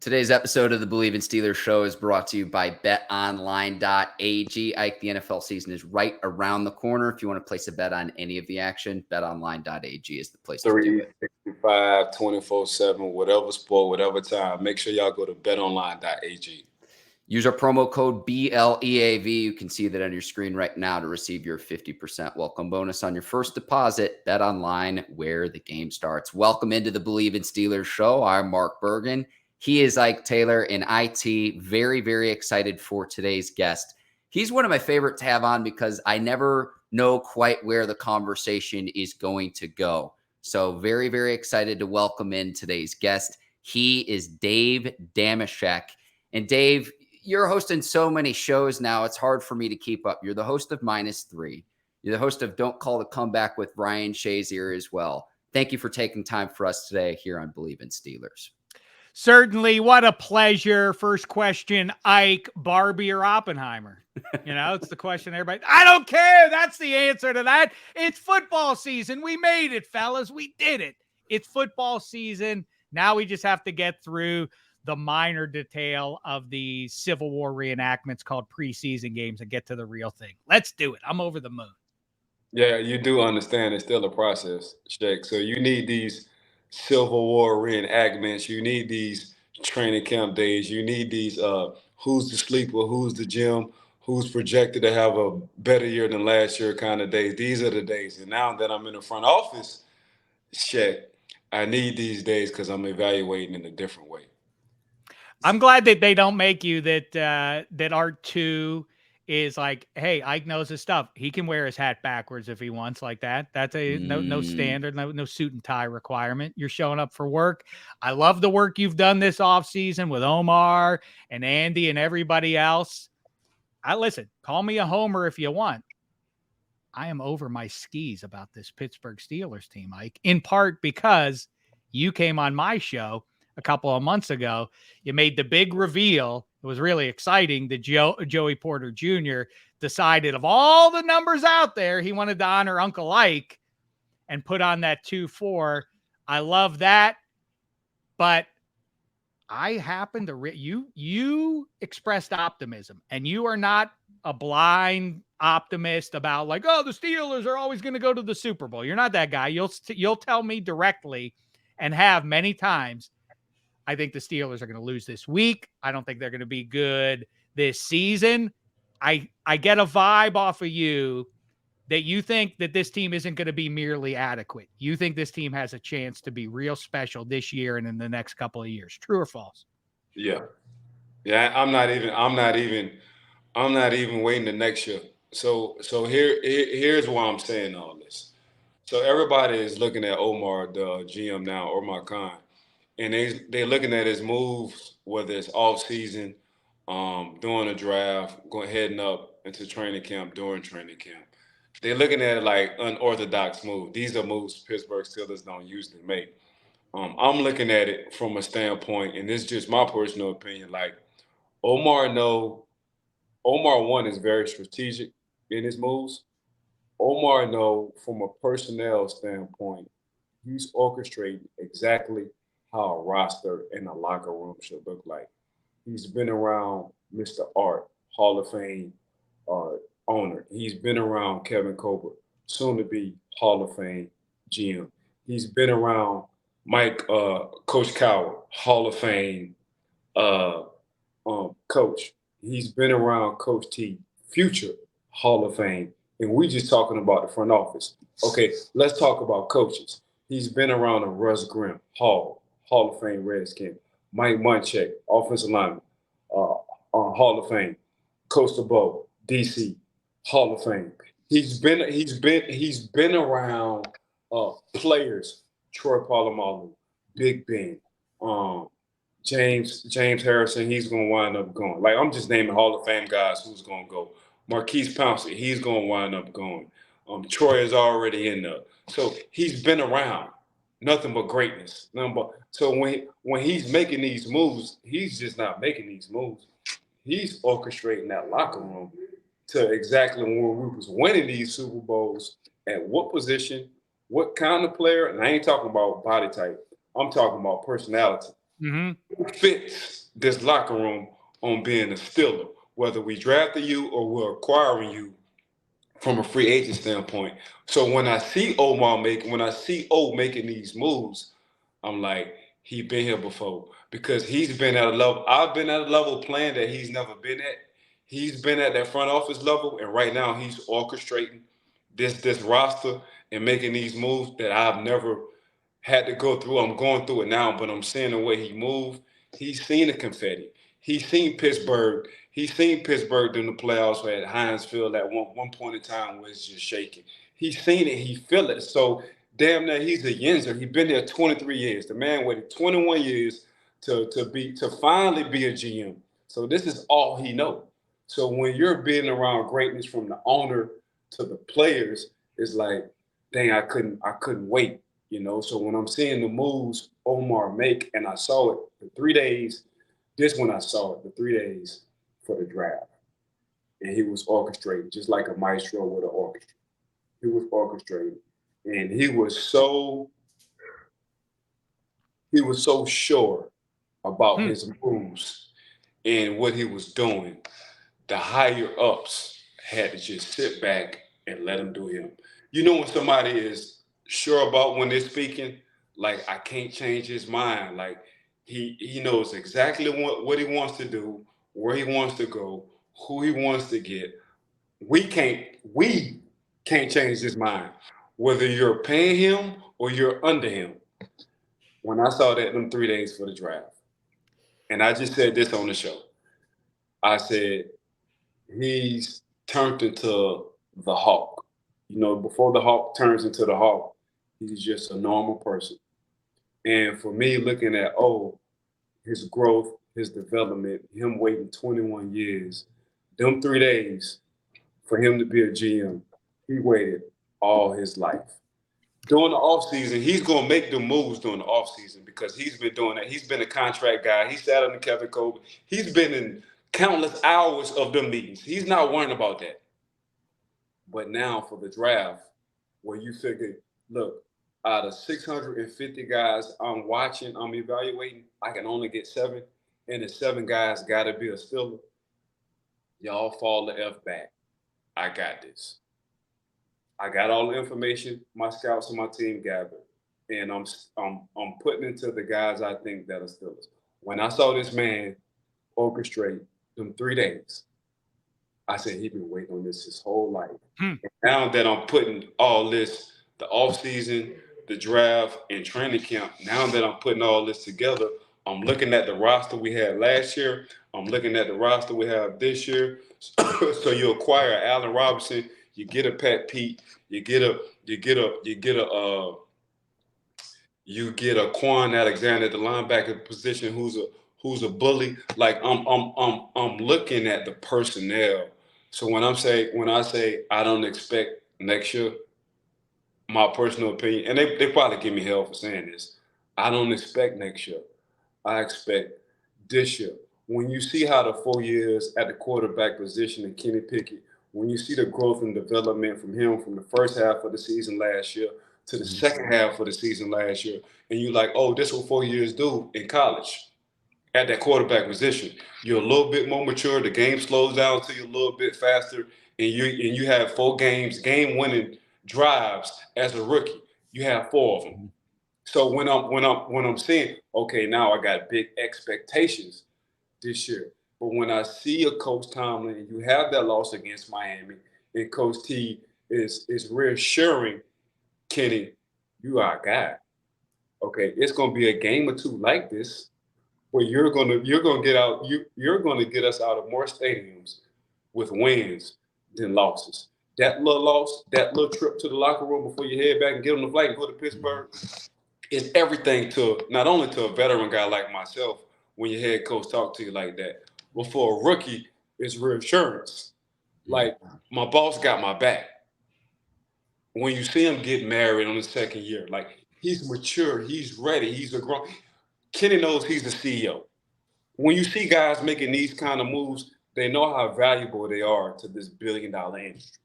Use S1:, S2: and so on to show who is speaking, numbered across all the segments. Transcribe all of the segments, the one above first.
S1: Today's episode of the Bleav in Steelers show is brought to you by BetOnline.ag. Ike, the NFL season is right around the corner. If you want to place a bet on any of the action, BetOnline.ag is the place to do it.
S2: 365, 24/7, whatever sport, whatever time. Make sure y'all go to BetOnline.ag.
S1: Use our promo code BLEAV. You can see that on your screen right now to receive your 50% welcome bonus on your first deposit. BetOnline, where the game starts. Welcome into the Bleav in Steelers show. I'm Mark Bergin. He is Ike Taylor in IT. Very, very excited for today's guest. He's one of my favorite to have on because I never know quite where the conversation is going to go. So very, very excited to welcome in today's guest. He is Dave Dameshek. And Dave, you're hosting so many shows now, it's hard for me to keep up. You're the host of -3. You're the host of Don't Call the Comeback with Ryan Shazier as well. Thank you for taking time for us today here on Bleav in Steelers.
S3: Certainly. What a pleasure. First question, Ike, Barbie or Oppenheimer? You know, it's the question everybody, I don't care. That's the answer to that. It's football season. We made it, fellas. We did it. It's football season. Now we just have to get through the minor detail of the Civil War reenactments called preseason games and get to the real thing. Let's do it. I'm over the moon.
S2: Yeah, you do understand it's still a process, Shaq. So you need these Civil War reenactments. You need these training camp days. You need these who's the sleeper, who's the gym, who's projected to have a better year than last year kind of days. These are the days. And now that I'm in the front office, Shaq, I need these days because I'm evaluating in a different way.
S3: I'm glad that they don't make you that R2 is like, hey, Ike knows his stuff. He can wear his hat backwards if he wants, like that. That's a no standard, no suit and tie requirement. You're showing up for work. I love the work you've done this offseason with Omar and Andy and everybody else. Listen, call me a homer if you want. I am over my skis about this Pittsburgh Steelers team, Ike, in part because you came on my show a couple of months ago. You made the big reveal. It was really exciting that Joey Porter Jr. decided of all the numbers out there, he wanted to honor Uncle Ike and put on that 2-4. I love that. But I happen to you expressed optimism, and you are not a blind optimist about like, oh, the Steelers are always going to go to the Super Bowl. You're not that guy. You'll tell me directly, and have many times, I think the Steelers are going to lose this week. I don't think they're going to be good this season. I get a vibe off of you that you think that this team isn't going to be merely adequate. You think this team has a chance to be real special this year and in the next couple of years. True or false?
S2: Yeah. I'm not even waiting the next year. So here's why I'm saying all this. So everybody is looking at Omar, the GM now, Omar Khan. And they're looking at his moves, whether it's offseason, during the draft, heading up into training camp, during training camp. They're looking at it like unorthodox move. These are moves Pittsburgh Steelers don't usually make. I'm looking at it from a standpoint, and this is just my personal opinion, like Omar, one is very strategic in his moves. Omar, from a personnel standpoint, he's orchestrating exactly how a roster in a locker room should look like. He's been around Mr. Art, Hall of Fame owner. He's been around Kevin Colbert, soon to be Hall of Fame GM. He's been around Coach Coward, Hall of Fame coach. He's been around Coach T, future Hall of Fame. And we just talking about the front office. Okay, let's talk about coaches. He's been around Russ Grimm, Hall of Fame Redskin. Mike Munchak, offensive lineman, Hall of Fame. Coach DeBow, DC, Hall of Fame. He's been around players, Troy Polamalu, Big Ben, James Harrison. He's gonna wind up going. Like, I'm just naming Hall of Fame guys who's gonna go. Marquise Pouncey, he's gonna wind up going. Troy is already in there, so he's been around. Nothing but greatness. So when he's making these moves, he's just not making these moves. He's orchestrating that locker room to exactly when we was winning these Super Bowls, at what position, what kind of player, and I ain't talking about body type. I'm talking about personality.
S3: Mm-hmm.
S2: Who fits this locker room on being a Steeler, whether we drafted you or we're acquiring you from a free agent standpoint. So when I see making these moves, I'm like, he been here before because he's been at a level. I've been at a level playing that he's never been at. He's been at that front office level, and right now he's orchestrating this roster and making these moves that I've never had to go through. I'm going through it now, but I'm seeing the way he moved. He's seen the confetti. He's seen Pittsburgh. He's seen Pittsburgh in the playoffs at Heinz Field at one point in time where it's just shaking. He's seen it. He feel it. So damn near he's a Yinzer. He's been there 23 years. The man waited 21 years to finally be a GM. So this is all he knows. So when you're being around greatness from the owner to the players, it's like, dang, I couldn't wait. So when I'm seeing the moves Omar make, and I saw it for 3 days, this when I saw it, the 3 days for the draft. And he was orchestrating, just like a maestro with an orchestra. He was orchestrating. And he was so sure about his moves and what he was doing. The higher ups had to just sit back and let him do him. When somebody is sure about when they're speaking, like, I can't change his mind. Like, he knows exactly what he wants to do, where he wants to go, who he wants to get. We can't change his mind, whether you're paying him or you're under him. When I saw that them 3 days for the draft, and I just said this on the show, I said, he's turned into the Hawk. Before the Hawk turns into the Hawk, he's just a normal person. And for me, looking at, his growth, his development, him waiting 21 years, them 3 days for him to be a GM, he waited all his life. During the offseason, he's going to make the moves during the offseason because he's been doing that. He's been a contract guy. He sat on the Kevin Colby. He's been in countless hours of them meetings. He's not worrying about that. But now for the draft, where you figure, look, out of 650 guys I'm watching, I'm evaluating, I can only get 7, and the 7 guys got to be a Steeler. Y'all fall the F back. I got this. I got all the information my scouts and my team gathered, and I'm putting into the guys I think that are Steelers. When I saw this man orchestrate them 3 days, I said, he's been waiting on this his whole life. And now that I'm putting all this, the offseason, the draft, and training camp, now that I'm putting all this together, I'm looking at the roster we had last year. I'm looking at the roster we have this year. So you acquire Allen Robinson, you get a Pat Pete, you get a Kwon Alexander at the linebacker position who's a bully. Like, I'm looking at the personnel. So when I say I don't expect next year, my personal opinion, and they probably give me hell for saying this, I don't expect next year. I expect this year. When you see how the 4 years at the quarterback position in Kenny Pickett, when you see the growth and development from him from the first half of the season last year to the second half of the season last year, and you're like, this is what 4 years do in college at that quarterback position. You're a little bit more mature. The game slows down to you a little bit faster, and you have 4 games, game-winning drives as a rookie. You have 4 of them. So when I'm saying, okay, now I got big expectations this year. But when I see a Coach Tomlin, and you have that loss against Miami, and Coach T is reassuring Kenny, you are a guy. Okay, it's gonna be a game or two like this where you're gonna get us out of more stadiums with wins than losses. That little loss, that little trip to the locker room before you head back and get on the flight and go to Pittsburgh is everything to not only to a veteran guy like myself when your head coach talk to you like that, but for a rookie, it's reassurance. Like, my boss got my back. When you see him get married on his second year, like, he's mature, he's ready, he's a grown. Kenny knows he's the CEO. When you see guys making these kind of moves, they know how valuable they are to this billion-dollar industry.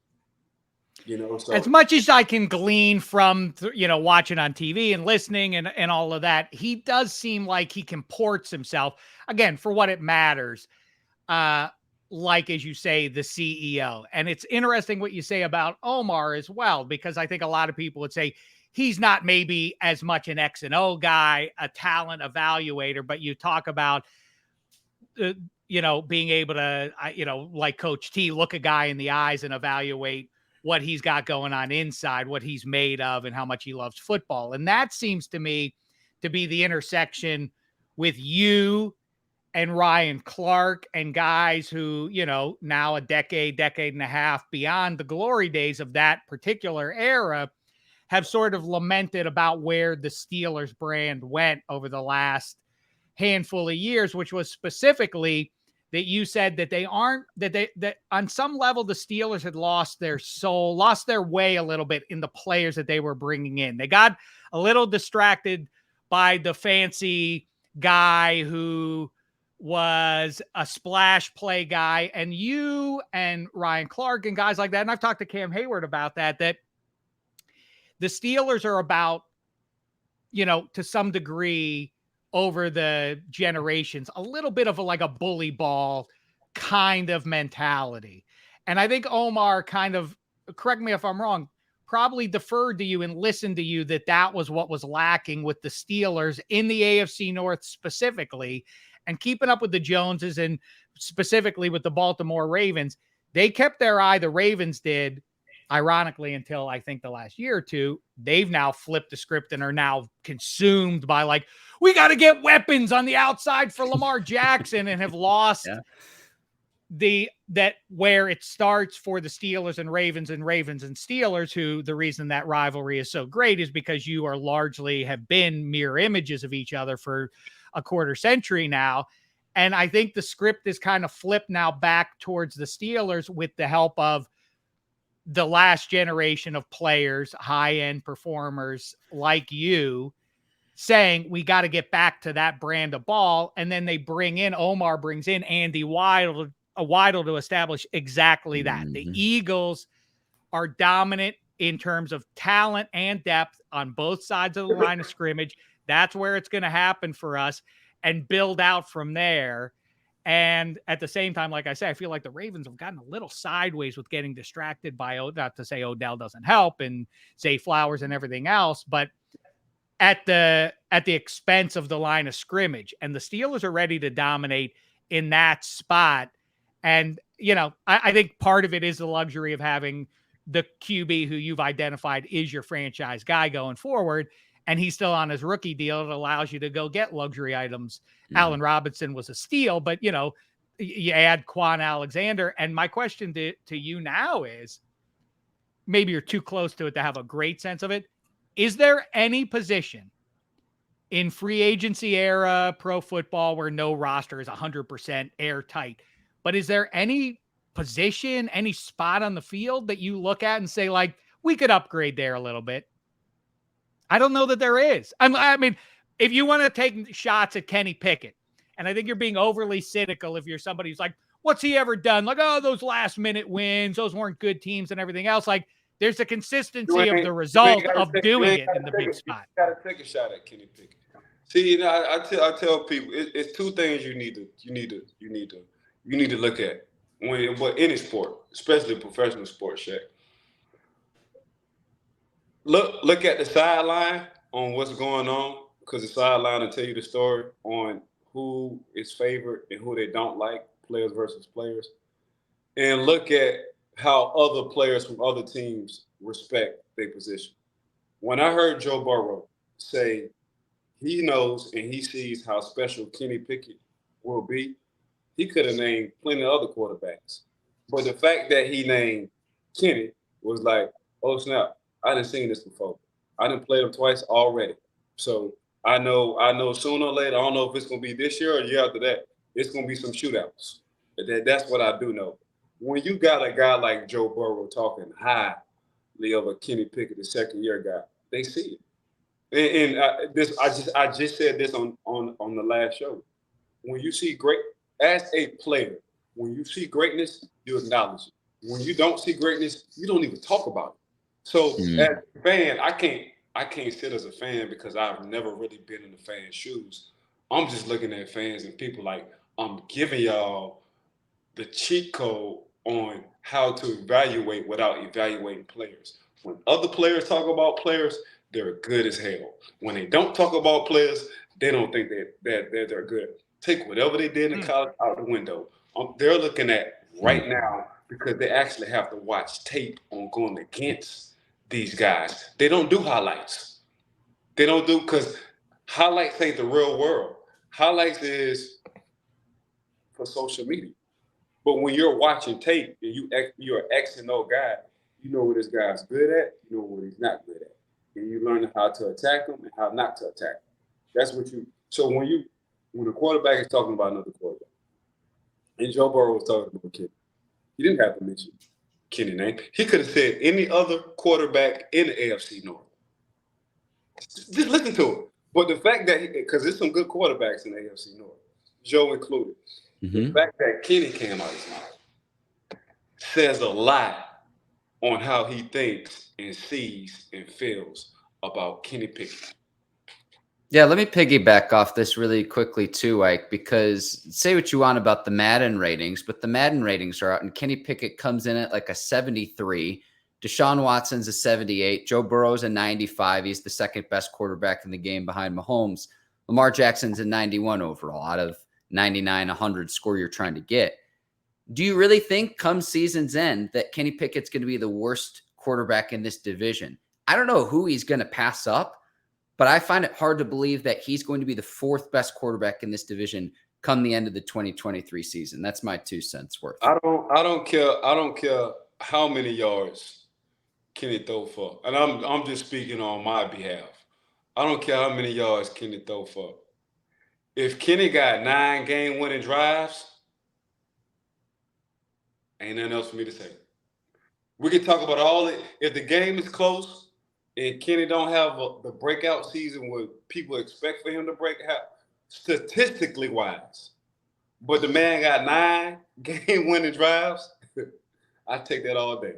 S2: So
S3: as much as I can glean from, watching on TV and listening and all of that, he does seem like he comports himself, again, for what it matters. Like, as you say, the CEO. And it's interesting what you say about Omar as well, because I think a lot of people would say he's not maybe as much an X and O guy, a talent evaluator, but you talk about, being able to, like Coach T, look a guy in the eyes and evaluate what he's got going on inside, what he's made of, and how much he loves football. And that seems to me to be the intersection with you and Ryan Clark and guys who, now a decade and a half beyond the glory days of that particular era, have sort of lamented about where the Steelers brand went over the last handful of years, which was specifically that you said that that on some level, the Steelers had lost their soul, lost their way a little bit in the players that they were bringing in. They got a little distracted by the fancy guy who was a splash play guy, and you and Ryan Clark and guys like that. And I've talked to Cam Hayward about that the Steelers are about, to some degree over the generations, a little bit of like a bully ball kind of mentality. And I think Omar kind of, correct me if I'm wrong, probably deferred to you and listened to you that was what was lacking with the Steelers in the AFC North specifically, and keeping up with the Joneses and specifically with the Baltimore Ravens. They kept their eye, the Ravens did, ironically, until I think the last year or two. They've now flipped the script and are now consumed by like, we got to get weapons on the outside for Lamar Jackson, and have lost where it starts for the Steelers and Ravens and Steelers, who the reason that rivalry is so great is because you are largely have been mirror images of each other for a quarter century now. And I think the script is kind of flipped now back towards the Steelers with the help of the last generation of players, high-end performers like you, saying we got to get back to that brand of ball. And then Omar brings in Andy Weidl to establish exactly that.
S1: Mm-hmm.
S3: The Eagles are dominant in terms of talent and depth on both sides of the line of scrimmage. That's where it's going to happen for us, and build out from there. And at the same time, like I say, I feel like the Ravens have gotten a little sideways with getting distracted by, not to say Odell doesn't help and Zay Flowers and everything else, but at the expense of the line of scrimmage. And the Steelers are ready to dominate in that spot. And, I think part of it is the luxury of having the QB who you've identified is your franchise guy going forward. And he's still on his rookie deal. It allows you to go get luxury items. Mm-hmm. Allen Robinson was a steal, but, you add Kwon Alexander. And my question to you now is, maybe you're too close to it to have a great sense of it. Is there any position in free agency era, pro football, where no roster is 100% airtight, but is there any position, any spot on the field that you look at and say, like, we could upgrade there a little bit? I don't know that there is. I mean, if you want to take shots at Kenny Pickett, and I think you're being overly cynical if you're somebody who's like, what's he ever done? Like, oh, those last minute wins, those weren't good teams and everything else. Like, there's a consistency of the result of doing it in the big spot.
S2: You got to take a shot at Kenny Pickett. See, I tell people it's two things you need to look at when any sport, especially professional sports, Shaq. Look at the sideline on what's going on, because the sideline will tell you the story on who is favored and who they don't like, players versus players. And look at how other players from other teams respect their position. When I heard Joe Burrow say he knows and he sees how special Kenny Pickett will be, he could have named plenty of other quarterbacks. But the fact that he named Kenny was like, oh, snap. I done seen this before. I done played him twice already. So I know sooner or later, I don't know if it's going to be this year or the year after that, it's going to be some shootouts. That's what I do know. When you got a guy like Joe Burrow talking highly of a Kenny Pickett, the second-year guy, they see it. And I just said this on the last show. When you see as a player, when you see greatness, you acknowledge it. when you don't see greatness, you don't even talk about it. So as a fan, I can't sit as a fan because I've never really been in the fan's shoes. I'm just looking at fans and people like, I'm giving y'all the cheat code on how to evaluate without evaluating players. When other players talk about players, they're good as hell. When they don't talk about players, they don't think that they're good. Take whatever they did in college out the window. They're looking at right now because they actually have to watch tape on going against these guys. They don't do highlights. They don't do, because highlights ain't the real world. Highlights is for social media. But when you're watching tape and you're an X and O guy, you know what this guy's good at, you know what he's not good at. And you learn how to attack him and how not to attack him. That's what you – so when a quarterback is talking about another quarterback, and Joe Burrow was talking about Kenny, he didn't have to mention Kenny's name. He could have said any other quarterback in the AFC North. Just listen to it. But the fact that – because there's some good quarterbacks in the AFC North, Joe included. The fact that Kenny came out of his mouth says a lot on how he thinks and sees and feels about Kenny Pickett.
S1: Yeah, let me piggyback off this really quickly too, Ike, because say what you want about the Madden ratings, but the Madden ratings are out, and Kenny Pickett comes in at like a 73. Deshaun Watson's a 78. Joe Burrow's a 95. He's the second best quarterback in the game behind Mahomes. Lamar Jackson's a 91 overall out of 99, 100 score you're trying to get. Do you really think come season's end that Kenny Pickett's going to be the worst quarterback in this division? I don't know who he's going to pass up, but I find it hard to believe that he's going to be the fourth best quarterback in this division come the end of the 2023 season. That's my 2 cents worth.
S2: I don't care how many yards Kenny throw for. And I'm just speaking on my behalf. I don't care how many yards Kenny throw for. If Kenny got 9 game-winning drives, ain't nothing else for me to say. We can talk about all it. If the game is close and Kenny don't have the breakout season what people expect for him to break out, statistically wise, but the man got 9 game-winning drives, I take that all day.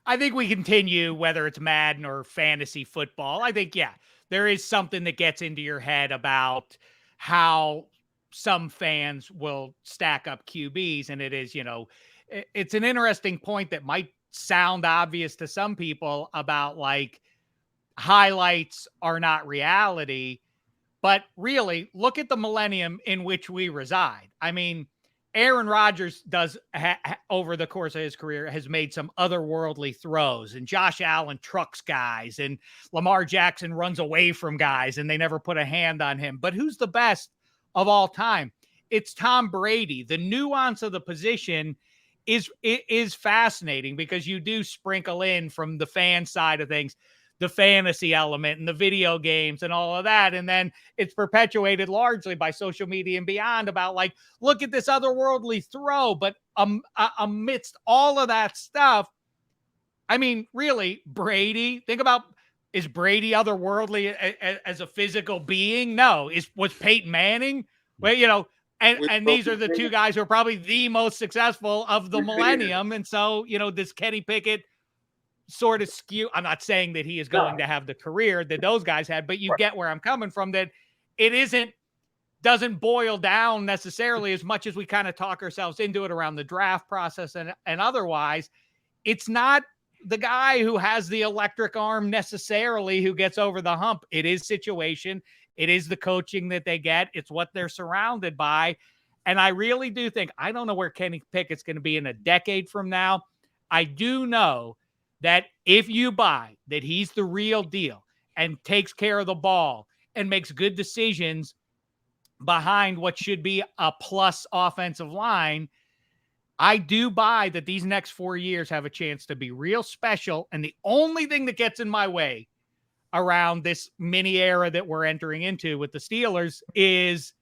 S3: I think we continue, whether it's Madden or fantasy football. I think, yeah, there is something that gets into your head about how some fans will stack up QBs. And it is, it's an interesting point that might sound obvious to some people about like highlights are not reality, but really look at the millennium in which we reside. I mean, Aaron Rodgers does over the course of his career has made some otherworldly throws, and Josh Allen trucks guys, and Lamar Jackson runs away from guys and they never put a hand on him. But who's the best of all time? It's Tom Brady. The nuance of the position is fascinating because you do sprinkle in from the fan side of things, the fantasy element and the video games and all of that. And then it's perpetuated largely by social media and beyond about like, look at this otherworldly throw. But amidst all of that stuff, I mean, really, Brady, think about, is Brady otherworldly as a physical being? No. Was Peyton Manning? Well, and these are the 2 guys who are probably the most successful of the millennium. And so, does Kenny Pickett sort of skew? I'm not saying that he is going to have the career that those guys had, but you get where I'm coming from, that it doesn't boil down necessarily as much as we kind of talk ourselves into it around the draft process and otherwise. It's not the guy who has the electric arm necessarily who gets over the hump. It is situation. It is the coaching that they get. It's what they're surrounded by. And I really do think, I don't know where Kenny Pickett's going to be in a decade from now. I do know that if you buy that he's the real deal and takes care of the ball and makes good decisions behind what should be a plus offensive line, I do buy that these next 4 years have a chance to be real special. And the only thing that gets in my way around this mini era that we're entering into with the Steelers is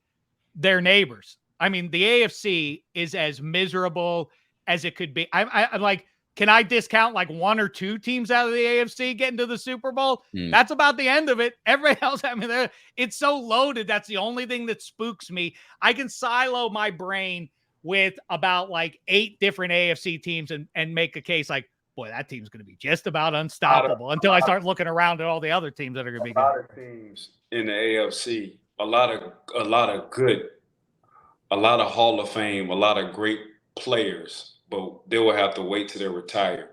S3: their neighbors. I mean, the AFC is as miserable as it could be. I'm like, can I discount like 1 or 2 teams out of the AFC getting to the Super Bowl? That's about the end of it. Everybody else, I mean, it's so loaded. That's the only thing that spooks me. I can silo my brain with about like 8 different AFC teams and make a case like, boy, that team's going to be just about unstoppable until I start looking around at all the other teams that are going to be good.
S2: A lot of teams in the AFC, a lot of Hall of Fame, a lot of great players, but they will have to wait till they retire.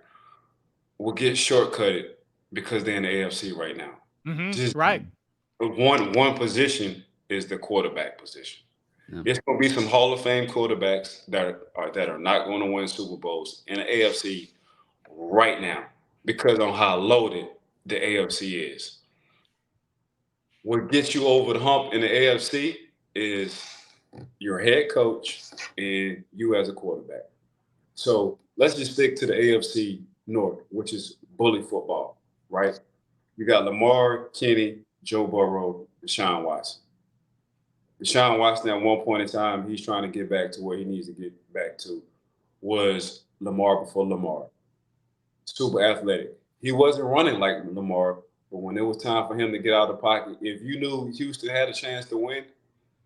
S2: Will get shortcutted because they're in the AFC right now.
S3: Mm-hmm. Right.
S2: One position is the quarterback position. Yeah. There's going to be some Hall of Fame quarterbacks that are not going to win Super Bowls in the AFC right now because on how loaded the AFC is. What gets you over the hump in the AFC is your head coach and you as a quarterback. So let's just stick to the AFC North, which is bully football, right? You got Lamar, Kenny, Joe Burrow, Deshaun Watson. Deshaun Watson at one point in time, he's trying to get back to where he needs to get back to, was Lamar before Lamar. Super athletic. He wasn't running like Lamar, but when it was time for him to get out of the pocket, if you knew Houston had a chance to win,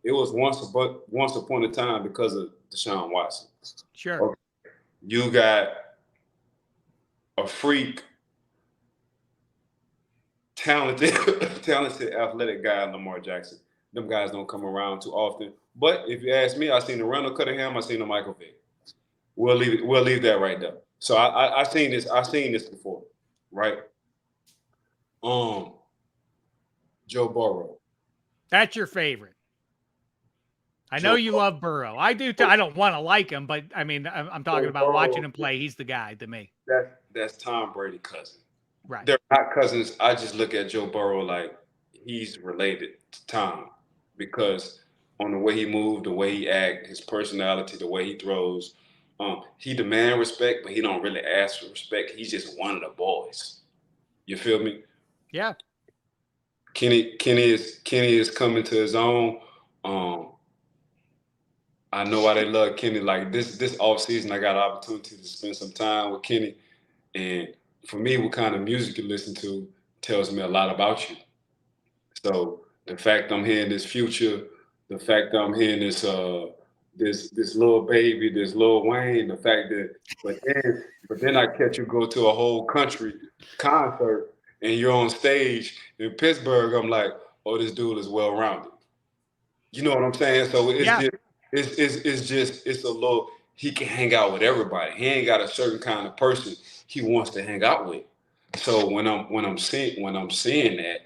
S2: it was once upon a time because of Deshaun Watson.
S3: Sure.
S2: Okay. You got a freak, talented, athletic guy, Lamar Jackson. Them guys don't come around too often. But if you ask me, I seen the Randall Cunningham, I seen the Michael Vick. We'll leave that right there. So I seen this before, right? Joe Burrow.
S3: That's your favorite. I know you love Burrow. I do too. I don't want to like him, but I mean, I'm talking about watching him play. He's the guy to me.
S2: That's Tom Brady's cousin.
S3: Right.
S2: They're not cousins. I just look at Joe Burrow like he's related to Tom because on the way he moved, the way he acts, his personality, the way he throws, he demands respect, but he don't really ask for respect. He's just one of the boys. You feel me?
S3: Yeah.
S2: Kenny is coming to his own. I know why they love Kenny. Like this offseason, I got an opportunity to spend some time with Kenny. And for me, what kind of music you listen to tells me a lot about you. So the fact I'm hearing this Future, the fact I'm hearing this little baby, this Lil Wayne, the fact that but then I catch you go to a whole country concert and you're on stage in Pittsburgh, I'm like, oh, this dude is well rounded. You know what I'm saying? So it's a little, he can hang out with everybody. He ain't got a certain kind of person he wants to hang out with. So when I'm seeing that,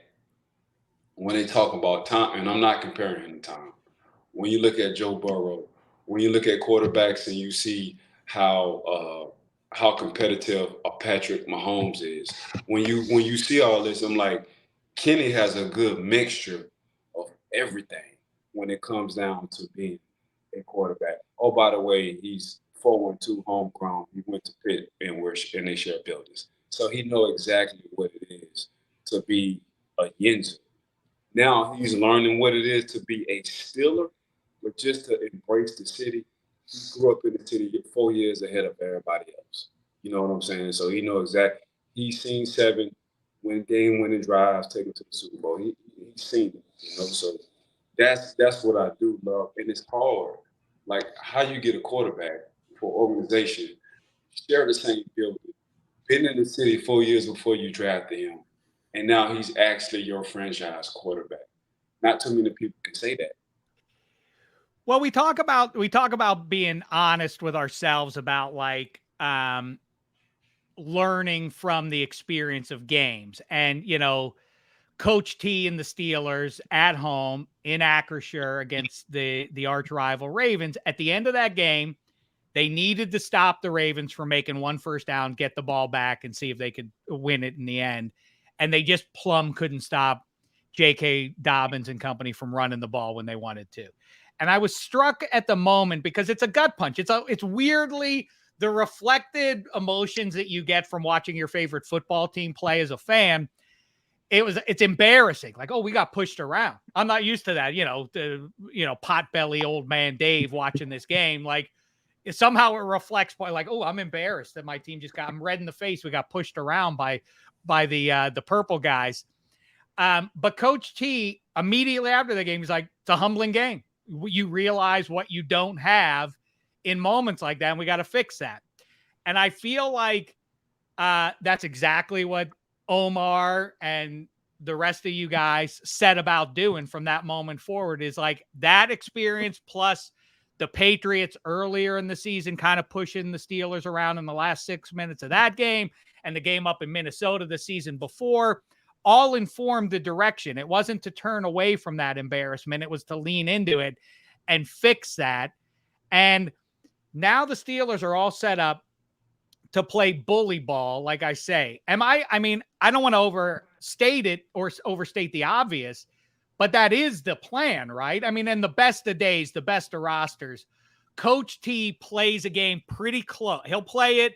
S2: when they talk about Tom, and I'm not comparing him to Tom, when you look at Joe Burrow, when you look at quarterbacks and you see how competitive a Patrick Mahomes is, when you see all this, I'm like, Kenny has a good mixture of everything when it comes down to being a quarterback. Oh, by the way, he's 4-1-2 homegrown. He went to Pitt and they share buildings. So he knows exactly what it is to be a Yinzer. Now he's learning what it is to be a Steeler, but just to embrace the city. He grew up in the city 4 years ahead of everybody else. You know what I'm saying? So he knows exactly. He's seen 7 game-winning drives, take him to the Super Bowl. He's seen it, you know. So that's what I do love, and it's hard. Like how you get a quarterback for organization, share the same building, been in the city 4 years before you drafted him, and now he's actually your franchise quarterback. Not too many people can say that.
S3: Well, we talk about being honest with ourselves about like learning from the experience of games, and you know, Coach T and the Steelers at home in Acrisure against the arch rival Ravens. At the end of that game, they needed to stop the Ravens from making one first down, get the ball back, and see if they could win it in the end. And they just plumb couldn't stop J.K. Dobbins and company from running the ball when they wanted to. And I was struck at the moment because it's a gut punch. It's weirdly the reflected emotions that you get from watching your favorite football team play as a fan. It's embarrassing. Like, oh, we got pushed around. I'm not used to that. Potbelly old man Dave watching this game. Like, somehow it reflects by like, oh, I'm embarrassed that my team I'm red in the face. We got pushed around by the purple guys. But Coach T immediately after the game, he's like, it's a humbling game. You realize what you don't have in moments like that, and we got to fix that. And I feel like that's exactly what Omar and the rest of you guys set about doing from that moment forward, is like that experience plus the Patriots earlier in the season kind of pushing the Steelers around in the last 6 minutes of that game, and the game up in Minnesota the season before, all informed the direction. It wasn't to turn away from that embarrassment. It was to lean into it and fix that. And now the Steelers are all set up to play bully ball, like I say. I mean, I don't want to overstate it or overstate the obvious, but that is the plan, right? I mean, in the best of days, the best of rosters, Coach T plays a game pretty close. He'll play it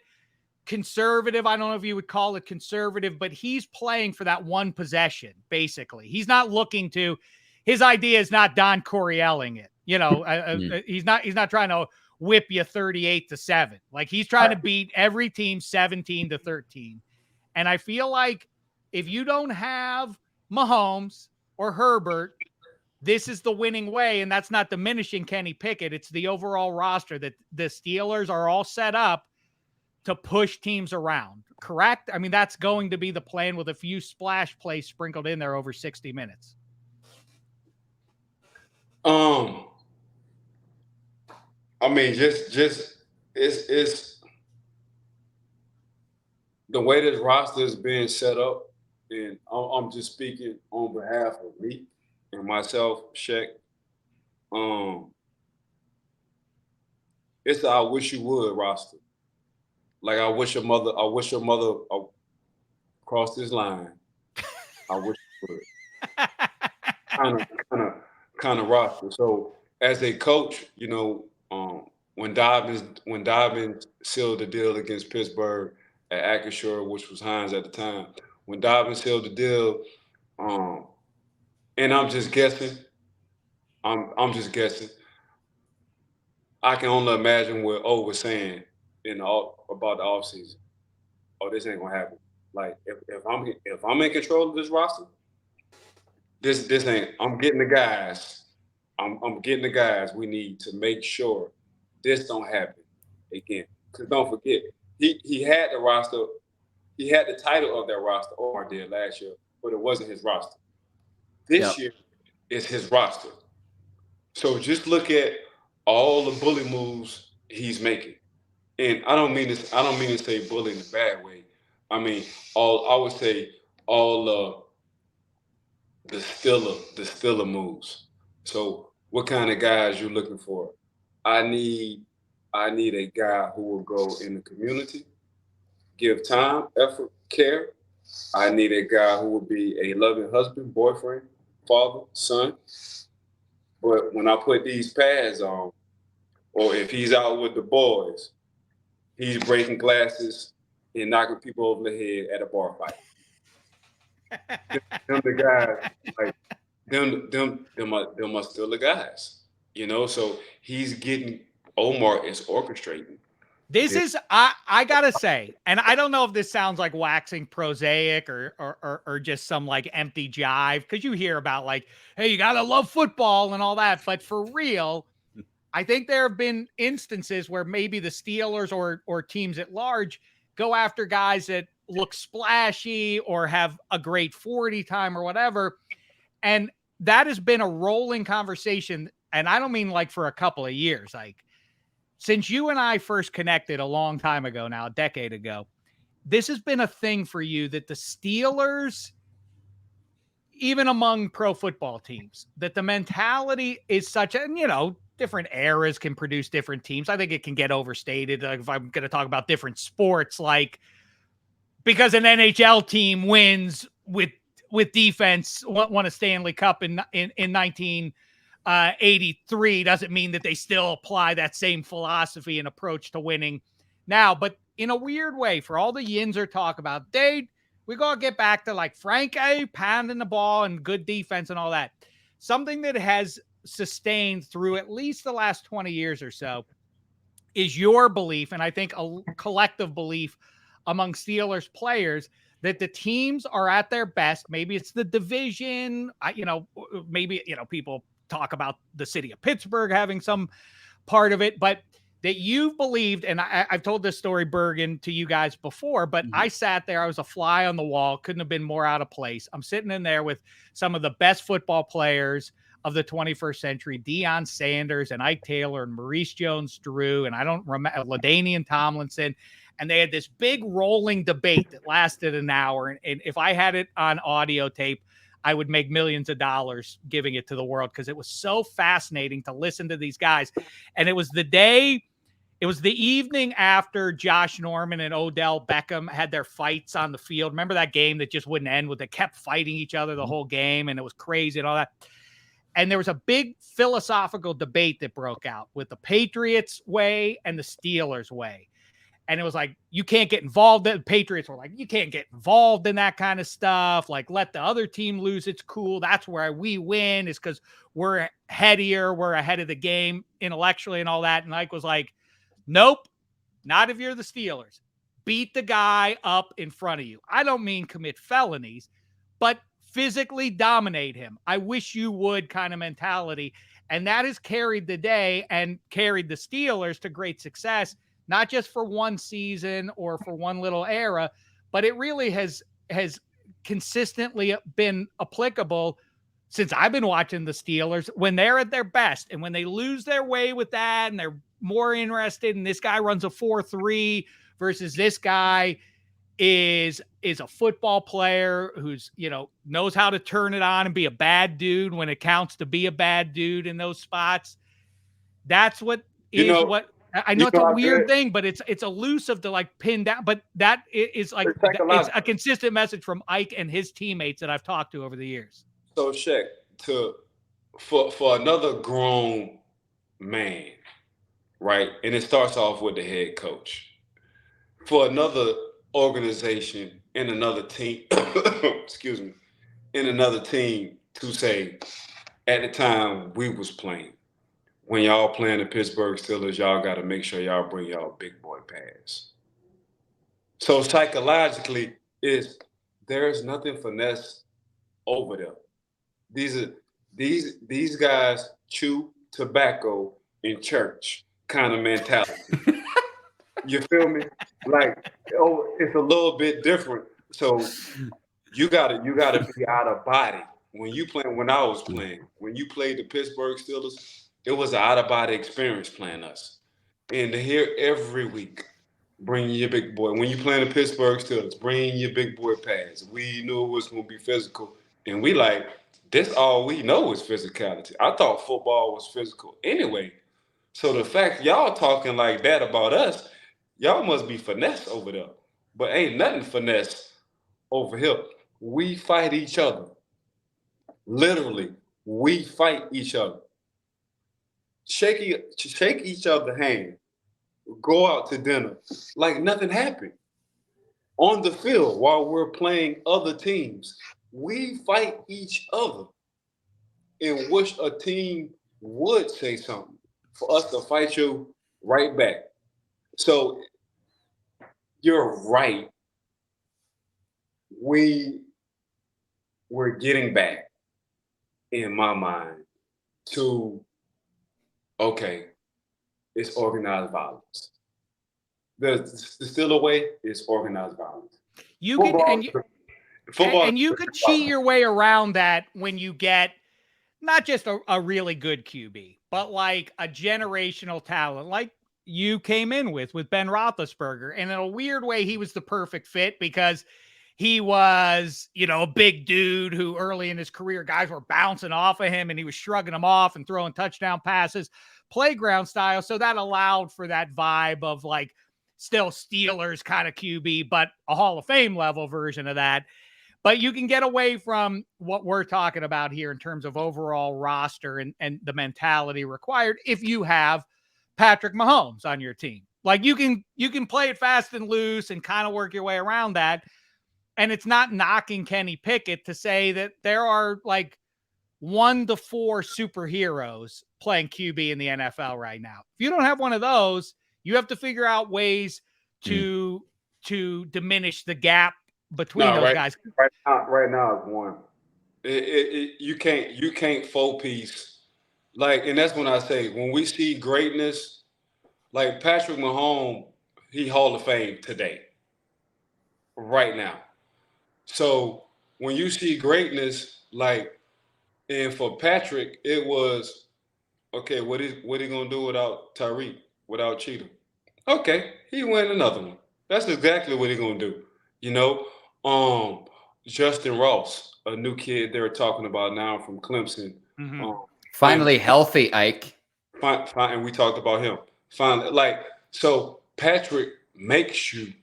S3: conservative. I don't know if you would call it conservative, but he's playing for that one possession, basically. He's not looking to, his idea is not Don Coryelling it. You know, he's not trying to whip you 38-7. Like, he's trying to beat every team 17-13. And I feel like if you don't have Mahomes or Herbert, this is the winning way. And that's not diminishing Kenny Pickett. It's the overall roster that the Steelers are all set up to push teams around. Correct? I mean, that's going to be the plan with a few splash plays sprinkled in there over 60 minutes.
S2: I mean, just it's the way this roster is being set up, and I'm just speaking on behalf of me and myself, Shaq. It's the I wish you would roster. Like, I wish your mother crossed this line. I wish you would. Kind of roster. So as a coach, you know, when Dobbins sealed the deal against Pittsburgh at Acrisure, which was Hines at the time, when Dobbins sealed the deal, and I'm just guessing. I'm just guessing. I can only imagine what O was saying about the offseason. Oh, this ain't gonna happen. Like, if I'm in control of this roster, this ain't. I'm getting the guys. I'm getting the guys we need to make sure this don't happen again. Because don't forget, he had the roster. He had the title of that roster. Omar did last year, but it wasn't his roster. This year is his roster. So just look at all the bully moves he's making. And I don't mean to say bully in a bad way. I mean, I would say all the Steeler moves. So what kind of guys you looking for? I need a guy who will go in the community, give time, effort, care. I need a guy who will be a loving husband, boyfriend, father, son. But when I put these pads on, or if he's out with the boys, he's breaking glasses and knocking people over the head at a bar fight. them the guys, like them are still the guys, you know. So Omar is orchestrating.
S3: This is, I gotta say, and I don't know if this sounds like waxing prosaic or just some like empty jive, because you hear about like, hey, you gotta love football and all that, but for real, I think there have been instances where maybe the Steelers or teams at large go after guys that look splashy or have a great 40 time or whatever. And that has been a rolling conversation. And I don't mean like for a couple of years, like since you and I first connected a long time ago now, a decade ago, this has been a thing for you that the Steelers, even among pro football teams, that the mentality is such a, you know, different eras can produce different teams. I think it can get overstated. Like if I'm going to talk about different sports, like because an NHL team wins with defense, won a Stanley Cup in 1983 doesn't mean that they still apply that same philosophy and approach to winning now. But in a weird way, for all the Yinzer talk about, Dave, we got to get back to like Frank A pounding the ball and good defense and all that. Something that has sustained through at least the last 20 years or so is your belief, and I think a collective belief among Steelers players, that the teams are at their best. Maybe it's the division, maybe, people talk about the city of Pittsburgh having some part of it, but that you've believed, and I've told this story, Bergin, to you guys before, but I sat there, I was a fly on the wall, couldn't have been more out of place. I'm sitting in there with some of the best football players of the 21st century, Deion Sanders and Ike Taylor and Maurice Jones-Drew, and I don't remember, LaDainian Tomlinson, and they had this big rolling debate that lasted an hour, and if I had it on audio tape, I would make millions of dollars giving it to the world because it was so fascinating to listen to these guys. And it was the evening after Josh Norman and Odell Beckham had their fights on the field. Remember that game that just wouldn't end, they kept fighting each other the whole game, and it was crazy and all that. And there was a big philosophical debate that broke out with the Patriots way and the Steelers way. And it was like, you can't get involved. The Patriots were like, you can't get involved in that kind of stuff. Like, let the other team lose. It's cool. That's where we win, is because we're headier. We're ahead of the game intellectually and all that. And Ike was like, nope, not if you're the Steelers. Beat the guy up in front of you. I don't mean commit felonies, but physically dominate him. I wish you would kind of mentality. And that has carried the day and carried the Steelers to great success. Not just for one season or for one little era, but it really has consistently been applicable since I've been watching the Steelers when they're at their best. And when they lose their way with that and they're more interested, and this guy runs a 4-3 versus this guy is a football player who's, knows how to turn it on and be a bad dude when it counts to be a bad dude in those spots. That's what what I know it's a weird thing, but it's elusive to like pin down. But that is like it's a consistent message from Ike and his teammates that I've talked to over the years.
S2: So Shaq, for another grown man, right? And it starts off with the head coach. For another organization and another team, excuse me, in another team to say, at the time we was playing, when y'all playing the Pittsburgh Steelers, y'all got to make sure y'all bring y'all big boy pads. So psychologically, there's nothing finesse over them. These guys chew tobacco in church kind of mentality. You feel me? Like, it's a little bit different. So you gotta be out of body when you play. When I was playing, when you played the Pittsburgh Steelers, it was an out-of-body experience playing us. And to hear every week, bring your big boy. When you play the Pittsburgh Steelers, bring your big boy pads. We knew it was going to be physical. And we like, this all we know is physicality. I thought football was physical anyway. So the fact y'all talking like that about us, y'all must be finesse over there. But ain't nothing finesse over here. We fight each other. Literally, we fight each other. Shake each other's hand, go out to dinner like nothing happened. On the field while we're playing other teams, we fight each other and wish a team would say something for us to fight you right back. So you're right. We're getting back, in my mind, to okay, it's organized violence. The Steeler way is organized violence.
S3: You could cheat your way around that when you get not just a really good QB, but like a generational talent, like you came in with Ben Roethlisberger. And in a weird way, he was the perfect fit because he was, a big dude who early in his career, guys were bouncing off of him and he was shrugging them off and throwing touchdown passes, playground style. So that allowed for that vibe of like still Steelers kind of QB, but a Hall of Fame level version of that. But you can get away from what we're talking about here in terms of overall roster and the mentality required if you have Patrick Mahomes on your team. Like you can play it fast and loose and kind of work your way around that. And it's not knocking Kenny Pickett to say that there are like 1 to 4 superheroes playing QB in the NFL right now. If you don't have one of those, you have to figure out ways to diminish the gap between those guys.
S2: Right now it's one. You can't full piece. Like, and that's when I say, when we see greatness, Like Patrick Mahomes, he Hall of Fame today, right now. So when you see greatness, like, and for Patrick, it was okay. What he gonna do without Tyreek, without Cheetah? Okay, he win another one. That's exactly what he gonna do. You know, um, Justin Ross, a new kid they're talking about now from Clemson.
S3: Mm-hmm.
S1: Finally healthy, Ike.
S2: Fine, and we talked about him. Finally, like, so Patrick makes you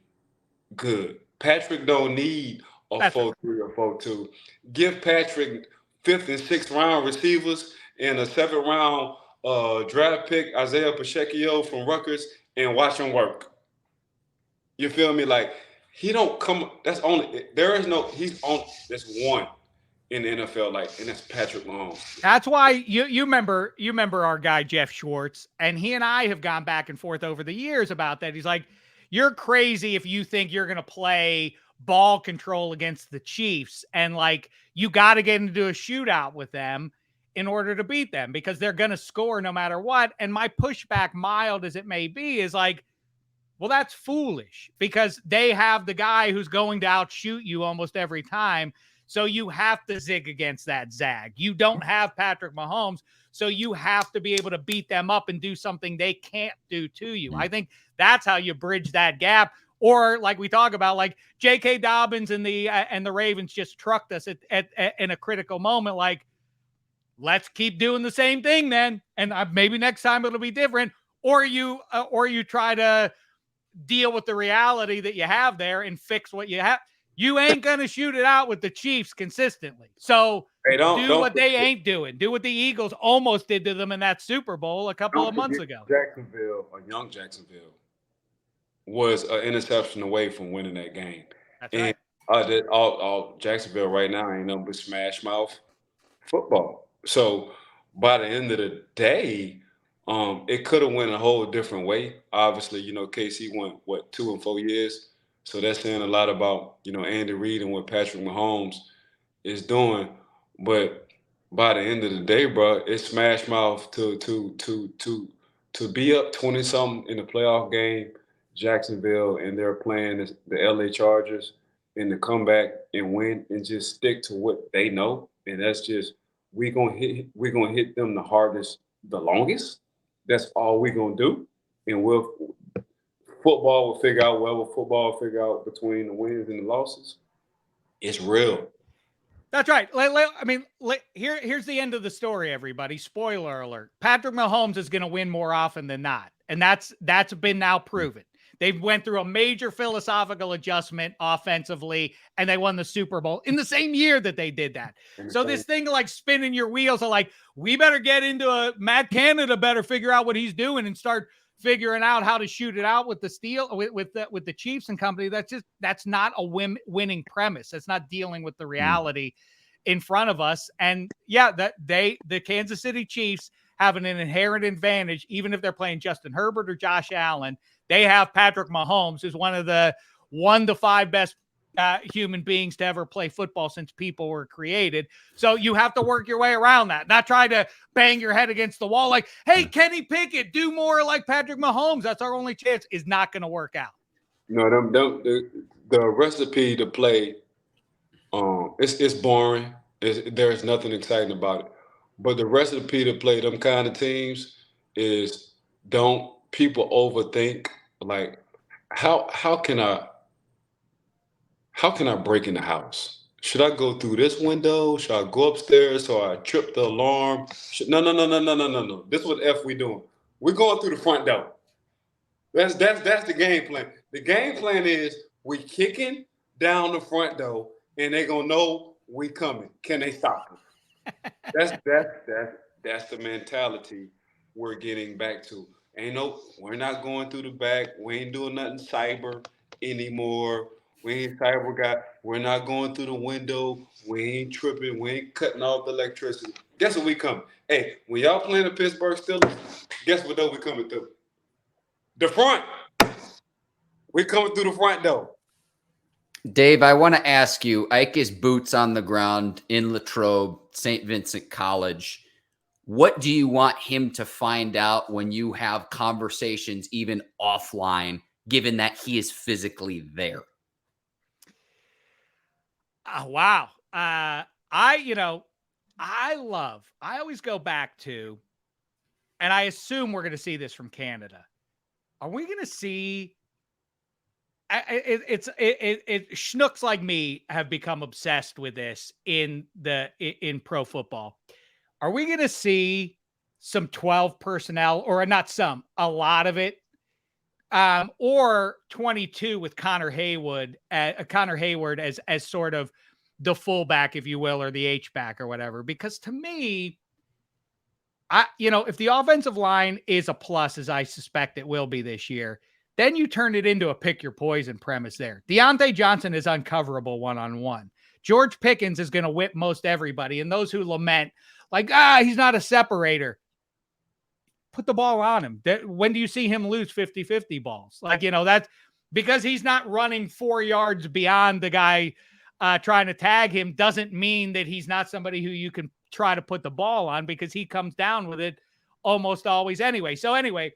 S2: good. Patrick don't need a 4-3 or 4-2. Give Patrick 5th and 6th round receivers and a 7th round draft pick, Isaiah Pacheco from Rutgers, and watch him work. You feel me? Like, he don't come. That's only, there is no, he's on, there's one in the NFL, like, and that's Patrick Mahomes.
S3: That's why you remember our guy Jeff Schwartz, and he and I have gone back and forth over the years about that. He's like, you're crazy if you think you're going to play ball control against the Chiefs, and like, you got to get into a shootout with them in order to beat them, because they're going to score no matter what. And my pushback, mild as it may be, is like, well, that's foolish, because they have the guy who's going to outshoot you almost every time. So you have to zig against that zag. You don't have Patrick Mahomes, so you have to be able to beat them up and do something they can't do to you. I think that's how you bridge that gap. Or like we talk about, like J.K. Dobbins and the Ravens just trucked us at in a critical moment. Like, let's keep doing the same thing then, and maybe next time it'll be different. Or you try to deal with the reality that you have there and fix what you have. You ain't going to shoot it out with the Chiefs consistently. So do what they ain't doing. Do what the Eagles almost did to them in that Super Bowl a couple of months ago.
S2: Jacksonville, a young Jacksonville, was an interception away from winning that game.
S3: That's right.
S2: And all Jacksonville right now ain't nothing but smash mouth football. So by the end of the day, it could have went a whole different way. Obviously, you know, KC went 2 and 4 years. So that's saying a lot about, you know, Andy Reid and what Patrick Mahomes is doing. But by the end of the day, bro, it's smash mouth to be up 20-something in the playoff game, Jacksonville, and they're playing the LA Chargers, and to come back and win and just stick to what they know. And that's just, we're gonna hit them the hardest, the longest. That's all we're gonna do. And football will figure out whatever football will figure out between the wins and the losses. It's real.
S3: That's right. Here's the end of the story, everybody. Spoiler alert. Patrick Mahomes is going to win more often than not. And that's been now proven. They went through a major philosophical adjustment offensively, and they won the Super Bowl in the same year that they did that. So this thing of like spinning your wheels, are like, we better get into Matt Canada better figure out what he's doing and start figuring out how to shoot it out with the Chiefs and company. That's not a winning premise. That's not dealing with the reality in front of us. And yeah, the Kansas City Chiefs have an inherent advantage, even if they're playing Justin Herbert or Josh Allen. They have Patrick Mahomes, who's one of the 1 to 5 best human beings to ever play football since people were created. So you have to work your way around that, not try to bang your head against the wall like, hey, Kenny Pickett, do more like Patrick Mahomes. That's our only chance. Is not going to work out.
S2: No, the recipe to play, it's boring. There's nothing exciting about it. But the recipe to play them kind of teams is, don't people overthink, like, how can I break in the house? Should I go through this window? Should I go upstairs so I trip the alarm? No. This is what F we doing. We're going through the front door. That's the game plan. The game plan is we kicking down the front door, and they gonna know we coming. Can they stop us? That's the mentality we're getting back to. We're not going through the back. We ain't doing nothing cyber anymore. We ain't cyber guy. We're not going through the window. We ain't tripping. We ain't cutting off the electricity. Guess what we coming? Hey, when y'all playing the Pittsburgh Steelers, guess what door we coming through? The front. We coming through the front door.
S1: Dave, I want to ask you, Ike is boots on the ground in Latrobe, St. Vincent College. What do you want him to find out when you have conversations, even offline, given that he is physically there?
S3: Wow. I always go back to, and I assume we're going to see this from Canada. Are we going to see? Schnooks like me have become obsessed with this in pro football. Are we going to see some 12 personnel, or not some, a lot of it, or 22 with Connor Hayward as sort of the fullback, if you will, or the H-back or whatever? Because to me, if the offensive line is a plus, as I suspect it will be this year, then you turn it into a pick your poison premise there. Deontay Johnson is uncoverable one-on-one. George Pickens is going to whip most everybody. And those who lament, like, he's not a separator, put the ball on him. When do you see him lose 50-50 balls? Like, that's because he's not running 4 yards beyond the guy trying to tag him, doesn't mean that he's not somebody who you can try to put the ball on, because he comes down with it almost always anyway. So anyway,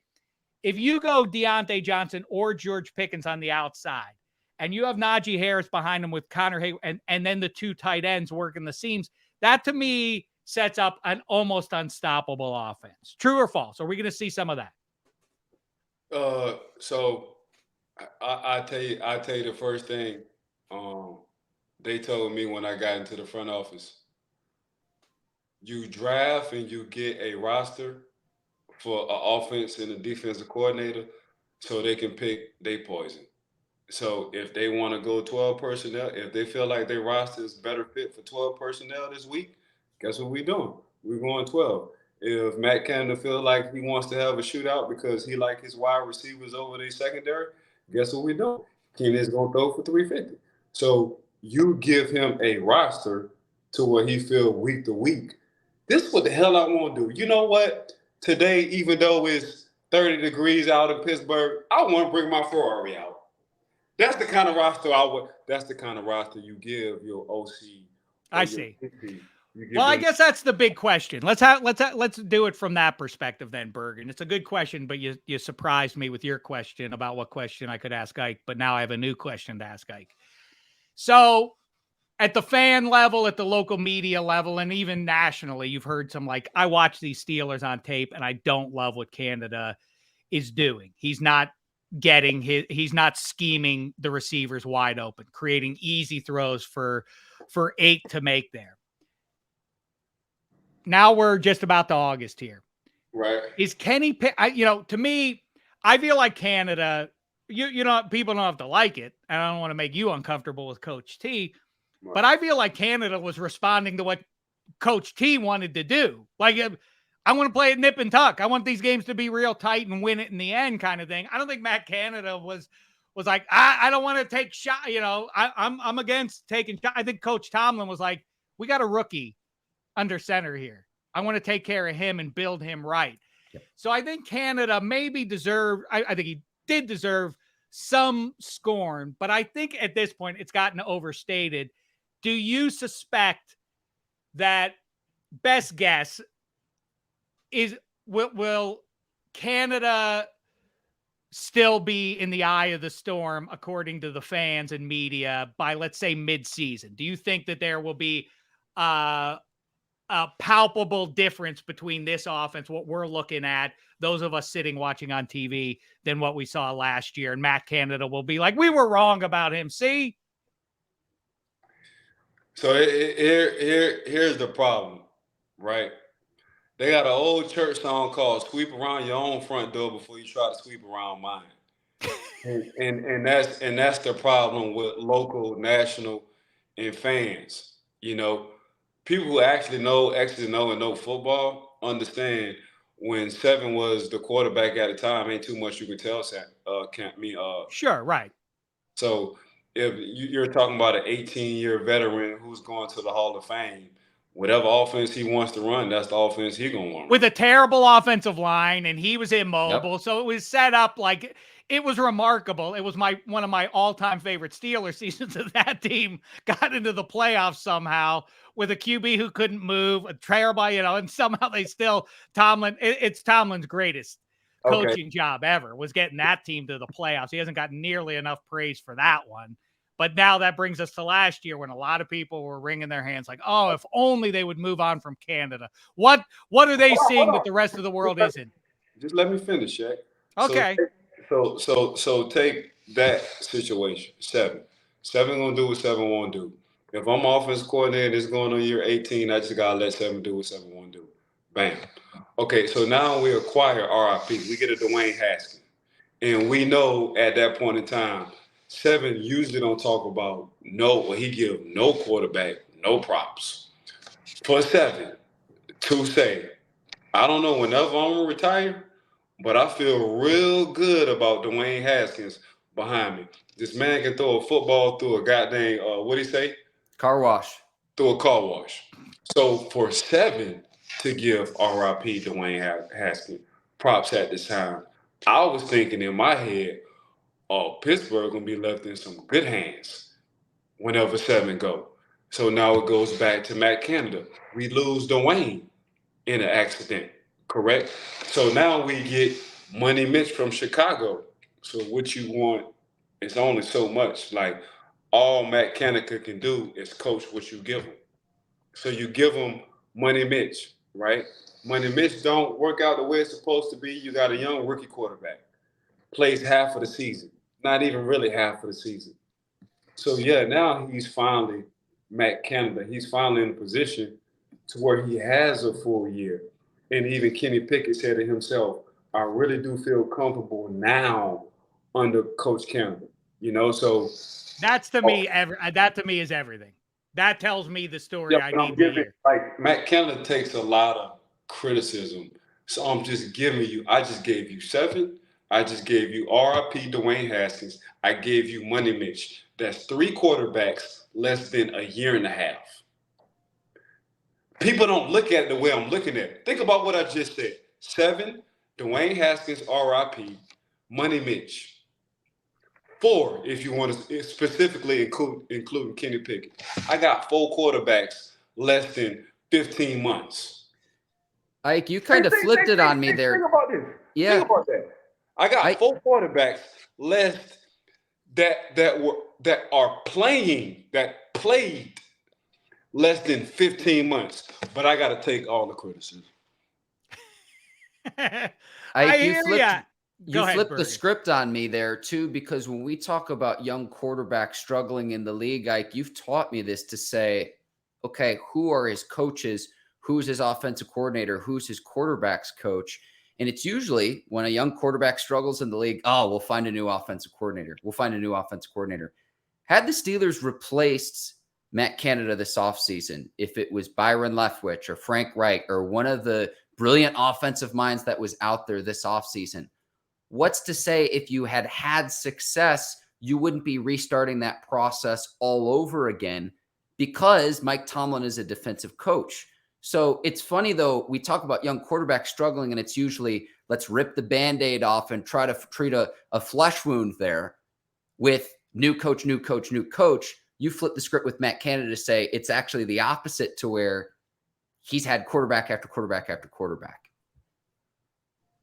S3: if you go Deontay Johnson or George Pickens on the outside, and you have Najee Harris behind him with Connor Hayward, and then the two tight ends working the seams, that to me sets up an almost unstoppable offense. True or false? Are we going to see some of that?
S2: So I tell you the first thing they told me when I got into the front office. You draft and you get a roster for an offense and a defensive coordinator so they can pick their poison. So if they want to go 12 personnel, if they feel like their roster is better fit for 12 personnel this week, guess what we're doing? We're going 12. If Matt Canada feels like he wants to have a shootout because he like his wide receivers over their secondary, guess what we're doing? Keenan's going to throw for 350. So you give him a roster to where he feel week to week. This is what the hell I want to do. You know what? Today, even though it's 30 degrees out in Pittsburgh, I want to bring my Ferrari out. That's the kind of roster That's the kind of roster you give your OC.
S3: I see. Well, I guess that's the big question. Let's do it from that perspective then, Bergin. It's a good question, but you surprised me with your question about what question I could ask Ike. But now I have a new question to ask Ike. So, at the fan level, at the local media level, and even nationally, you've heard some I watch these Steelers on tape and I don't love what Canada is doing. He's not scheming the receivers wide open, creating easy throws for 8 to make there. Now we're just about to August here.
S2: Right.
S3: Is Kenny Pickett, to me, I feel like Canada, people don't have to like it. And I don't want to make you uncomfortable with Coach T. But I feel like Canada was responding to what Coach T wanted to do. Like, I want to play it nip and tuck. I want these games to be real tight and win it in the end kind of thing. I don't think Matt Canada was like, I don't want to take shot. I'm against taking shot. I think Coach Tomlin was like, we got a rookie under center here. I want to take care of him and build him right. Yep. So I think Canada maybe deserved, I think he did deserve some scorn, but I think at this point it's gotten overstated. Do you suspect that, best guess, will Canada still be in the eye of the storm, according to the fans and media, by, let's say, mid-season? Do you think that there will be a palpable difference between this offense, what we're looking at, those of us sitting watching on TV, than what we saw last year, and Matt Canada will be like, we were wrong about him, see?
S2: So here's the problem, right? They got an old church song called "Sweep Around Your Own Front Door Before You Try to Sweep Around Mine," and that's the problem with local, national, and fans. People who actually know and know football understand when Seven was the quarterback at the time. Ain't too much you can tell.
S3: Sure, right.
S2: So if you're talking about an 18-year veteran who's going to the Hall of Fame, whatever offense he wants to run, that's the offense he's going to want.
S3: With a terrible offensive line, and he was immobile.
S1: Yep.
S3: So it was set up like it was remarkable. It was one of my all-time favorite Steelers seasons of that team got into the playoffs somehow with a QB who couldn't move, a terrible, and somehow they still Tomlin. It's Tomlin's greatest coaching job ever was getting that team to the playoffs. He hasn't gotten nearly enough praise for that one. But now that brings us to last year when a lot of people were wringing their hands like, oh, if only they would move on from Canada. What are they seeing that the rest of the world isn't?
S2: Just let me finish, Shaq.
S3: Okay.
S2: So take that situation. Seven gonna do what seven won't do. If I'm offense coordinator, it's going on year 18. I just gotta let seven do what seven won't do. Bam. Okay, so now we acquire RIP. We get a Dwayne Haskins. And we know at that point in time, seven usually don't talk about he give no quarterback no props. For seven to say, I don't know whenever I'm gonna retire, but I feel real good about Dwayne Haskins behind me. This man can throw a football through a goddamn what'd he say?
S1: Car wash.
S2: Through a car wash. So for seven to give RIP Dwayne Haskins props at this time, I was thinking in my head, Pittsburgh gonna be left in some good hands whenever seven go. So now it goes back to Matt Canada. We lose Dwayne in an accident, correct? So now we get Money Mitch from Chicago. So what you want is only so much. Like all Matt Canada can do is coach what you give him. So you give him Money Mitch, right? Money Mitch don't work out the way it's supposed to be. You got a young rookie quarterback. Plays half of the season. Not even really half of the season. So, yeah, now he's finally, Matt Canada, he's finally in a position to where he has a full year. And even Kenny Pickett said it himself, I really do feel comfortable now under Coach Canada. So
S3: that's to me, that to me is everything. That tells me the story I need to hear.
S2: Like Matt Canada takes a lot of criticism. So I'm just giving you, I just gave you seven. I just gave you RIP Dwayne Haskins. I gave you Money Mitch. That's 3 quarterbacks less than a year and a half. People don't look at it the way I'm looking at it. Think about what I just said. 7, Dwayne Haskins, RIP, Money Mitch. 4, if you want to specifically including Kenny Pickett. I got 4 quarterbacks less than 15 months.
S1: Ike, you kind of flipped it on me there.
S2: Think about this.
S1: Yeah.
S2: Think about that. I got 4 quarterbacks less that played less than 15 months, but I got to take all the criticism.
S3: I
S1: You flipped the script on me there too, because when we talk about young quarterbacks struggling in the league, Ike, you've taught me this to say, okay, who are his coaches? Who's his offensive coordinator? Who's his quarterback's coach? And it's usually when a young quarterback struggles in the league, we'll find a new offensive coordinator. Had the Steelers replaced Matt Canada this offseason, if it was Byron Leftwich or Frank Reich or one of the brilliant offensive minds that was out there this offseason, what's to say if you had success, you wouldn't be restarting that process all over again because Mike Tomlin is a defensive coach. So it's funny, though, we talk about young quarterbacks struggling, and it's usually let's rip the Band-Aid off and try to treat a flesh wound there with new coach. You flip the script with Matt Canada to say it's actually the opposite to where he's had quarterback after quarterback after quarterback.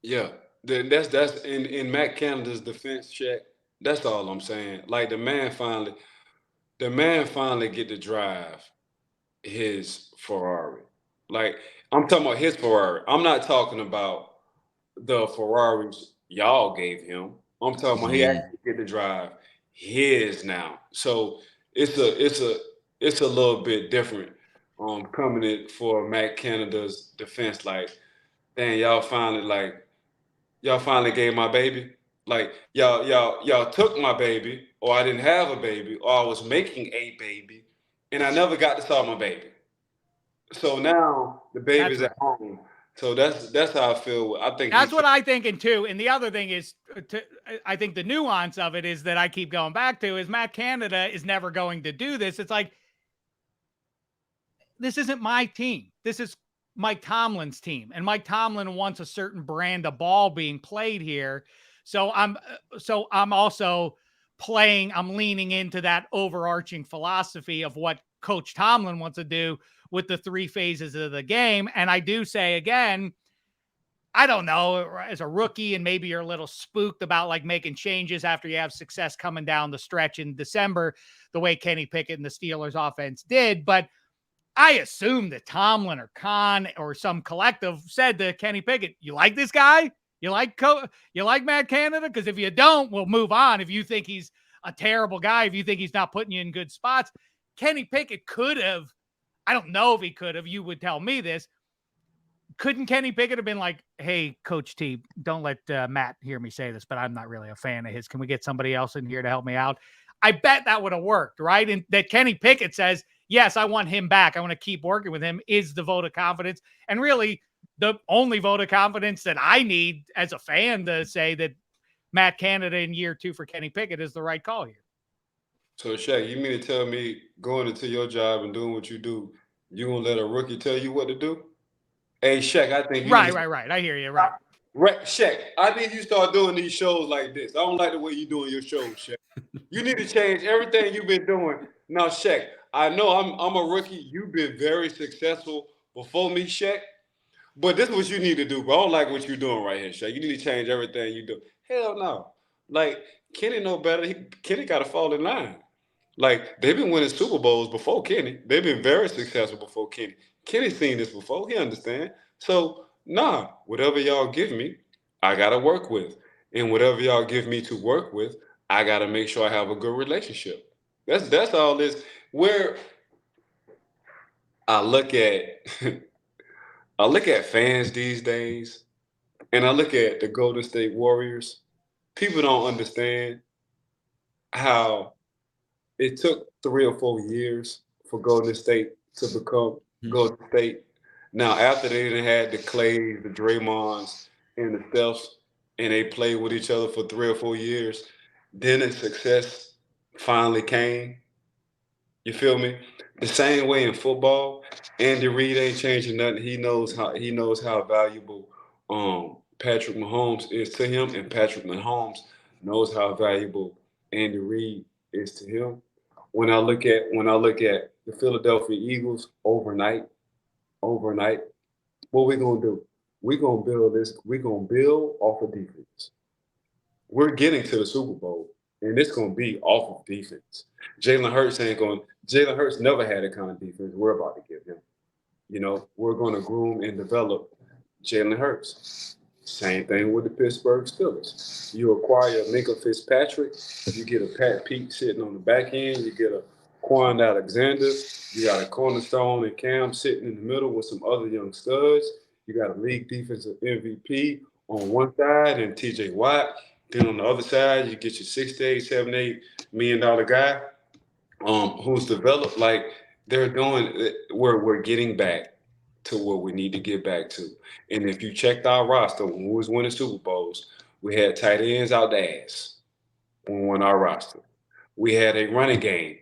S2: Yeah, that's in Matt Canada's defense, check. That's all I'm saying. Like the man finally get to drive his Ferrari. Like, I'm talking about his Ferrari. I'm not talking about the Ferraris y'all gave him. I'm talking about he actually get to drive his now. So it's a little bit different coming in for Matt Canada's defense. Like, dang, y'all finally gave my baby. Like, y'all took my baby, or I didn't have a baby, or I was making a baby, and I never got to saw my baby. So now the baby's at home. So that's how I feel. I think
S3: that's what I'm thinking too. And the other thing is, I think the nuance of it is that I keep going back to is Matt Canada is never going to do this. It's like this isn't my team. This is Mike Tomlin's team, and Mike Tomlin wants a certain brand of ball being played here. So I'm also I'm leaning into that overarching philosophy of what Coach Tomlin wants to do with the 3 phases of the game. And I do say again, I don't know, as a rookie, and maybe you're a little spooked about like making changes after you have success coming down the stretch in December, the way Kenny Pickett and the Steelers offense did. But I assume that Tomlin or Khan or some collective said to Kenny Pickett, "You like this guy? You like Matt Canada? Because if you don't, we'll move on. If you think he's a terrible guy, if you think he's not putting you in good spots." Kenny Pickett could have, I don't know if he could have, you would tell me this. Couldn't Kenny Pickett have been like, "Hey, Coach T, don't let Matt hear me say this, but I'm not really a fan of his. Can we get somebody else in here to help me out?" I bet that would have worked, right? And that Kenny Pickett says, "Yes, I want him back. I want to keep working with him," is the vote of confidence. And really, the only vote of confidence that I need as a fan to say that Matt Canada in year 2 for Kenny Pickett is the right call here.
S2: So, Shaq, you mean to tell me going into your job and doing what you do, you gonna let a rookie tell you what to do? Hey, Shaq, I think you
S3: right. I hear you. Right.
S2: Shaq, I think you start doing these shows like this. I don't like the way you're doing your shows, Shaq. You need to change everything you've been doing. Now, Shaq, I know I'm a rookie. You've been very successful before me, Shaq. But this is what you need to do, bro. I don't like what you're doing right here, Shaq. You need to change everything you do. Hell no. Like, Kenny know better. Kenny got to fall in line. Like, they've been winning Super Bowls before Kenny. They've been very successful before Kenny. Kenny's seen this before. He understands. So, whatever y'all give me, I got to work with. And whatever y'all give me to work with, I got to make sure I have a good relationship. That's all this. Where I look at fans these days, and I look at the Golden State Warriors, people don't understand how it took 3 or 4 years for Golden State to become Golden State. Now, after they didn't had the Clays, the Draymonds, and the Stephs, and they played with each other for 3 or 4 years, then the success finally came. You feel me? The same way in football, Andy Reid ain't changing nothing. He knows how valuable Patrick Mahomes is to him, and Patrick Mahomes knows how valuable Andy Reid is to him. When I look at the Philadelphia Eagles overnight, what we gonna do? We're gonna build off of defense. We're getting to the Super Bowl, and it's gonna be off of defense. Jalen Hurts never had the kind of defense we're about to give him. You know, we're gonna groom and develop Jalen Hurts. Same thing with the Pittsburgh Steelers. You acquire Minkah Fitzpatrick, you get a Pat Pete sitting on the back end, you get a Kwon Alexander, you got a cornerstone and Cam sitting in the middle with some other young studs. You got a league defensive MVP on one side and TJ Watt. Then on the other side, you get your $6 to $8 million guy who's developed like they're doing. We're getting back to what we need to get back to. And if you checked our roster when we was winning Super Bowls, we had tight ends out the ass when we won our roster. We had a running game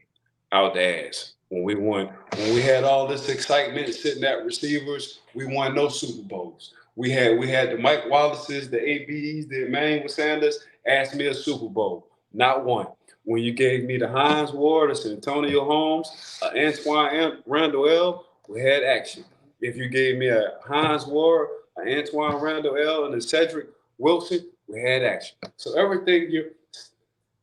S2: out the ass when we won. When we had all this excitement sitting at receivers, we won no Super Bowls. We had the Mike Wallaces, the ABs, the Emmanuel Sanders asked me a Super Bowl. Not one. When you gave me the Hines Ward, the Santonio Holmes, Antoine Randall, we had action. If you gave me a Hines Ward, an Antoine Randall, and a Cedric Wilson, we had action. So everything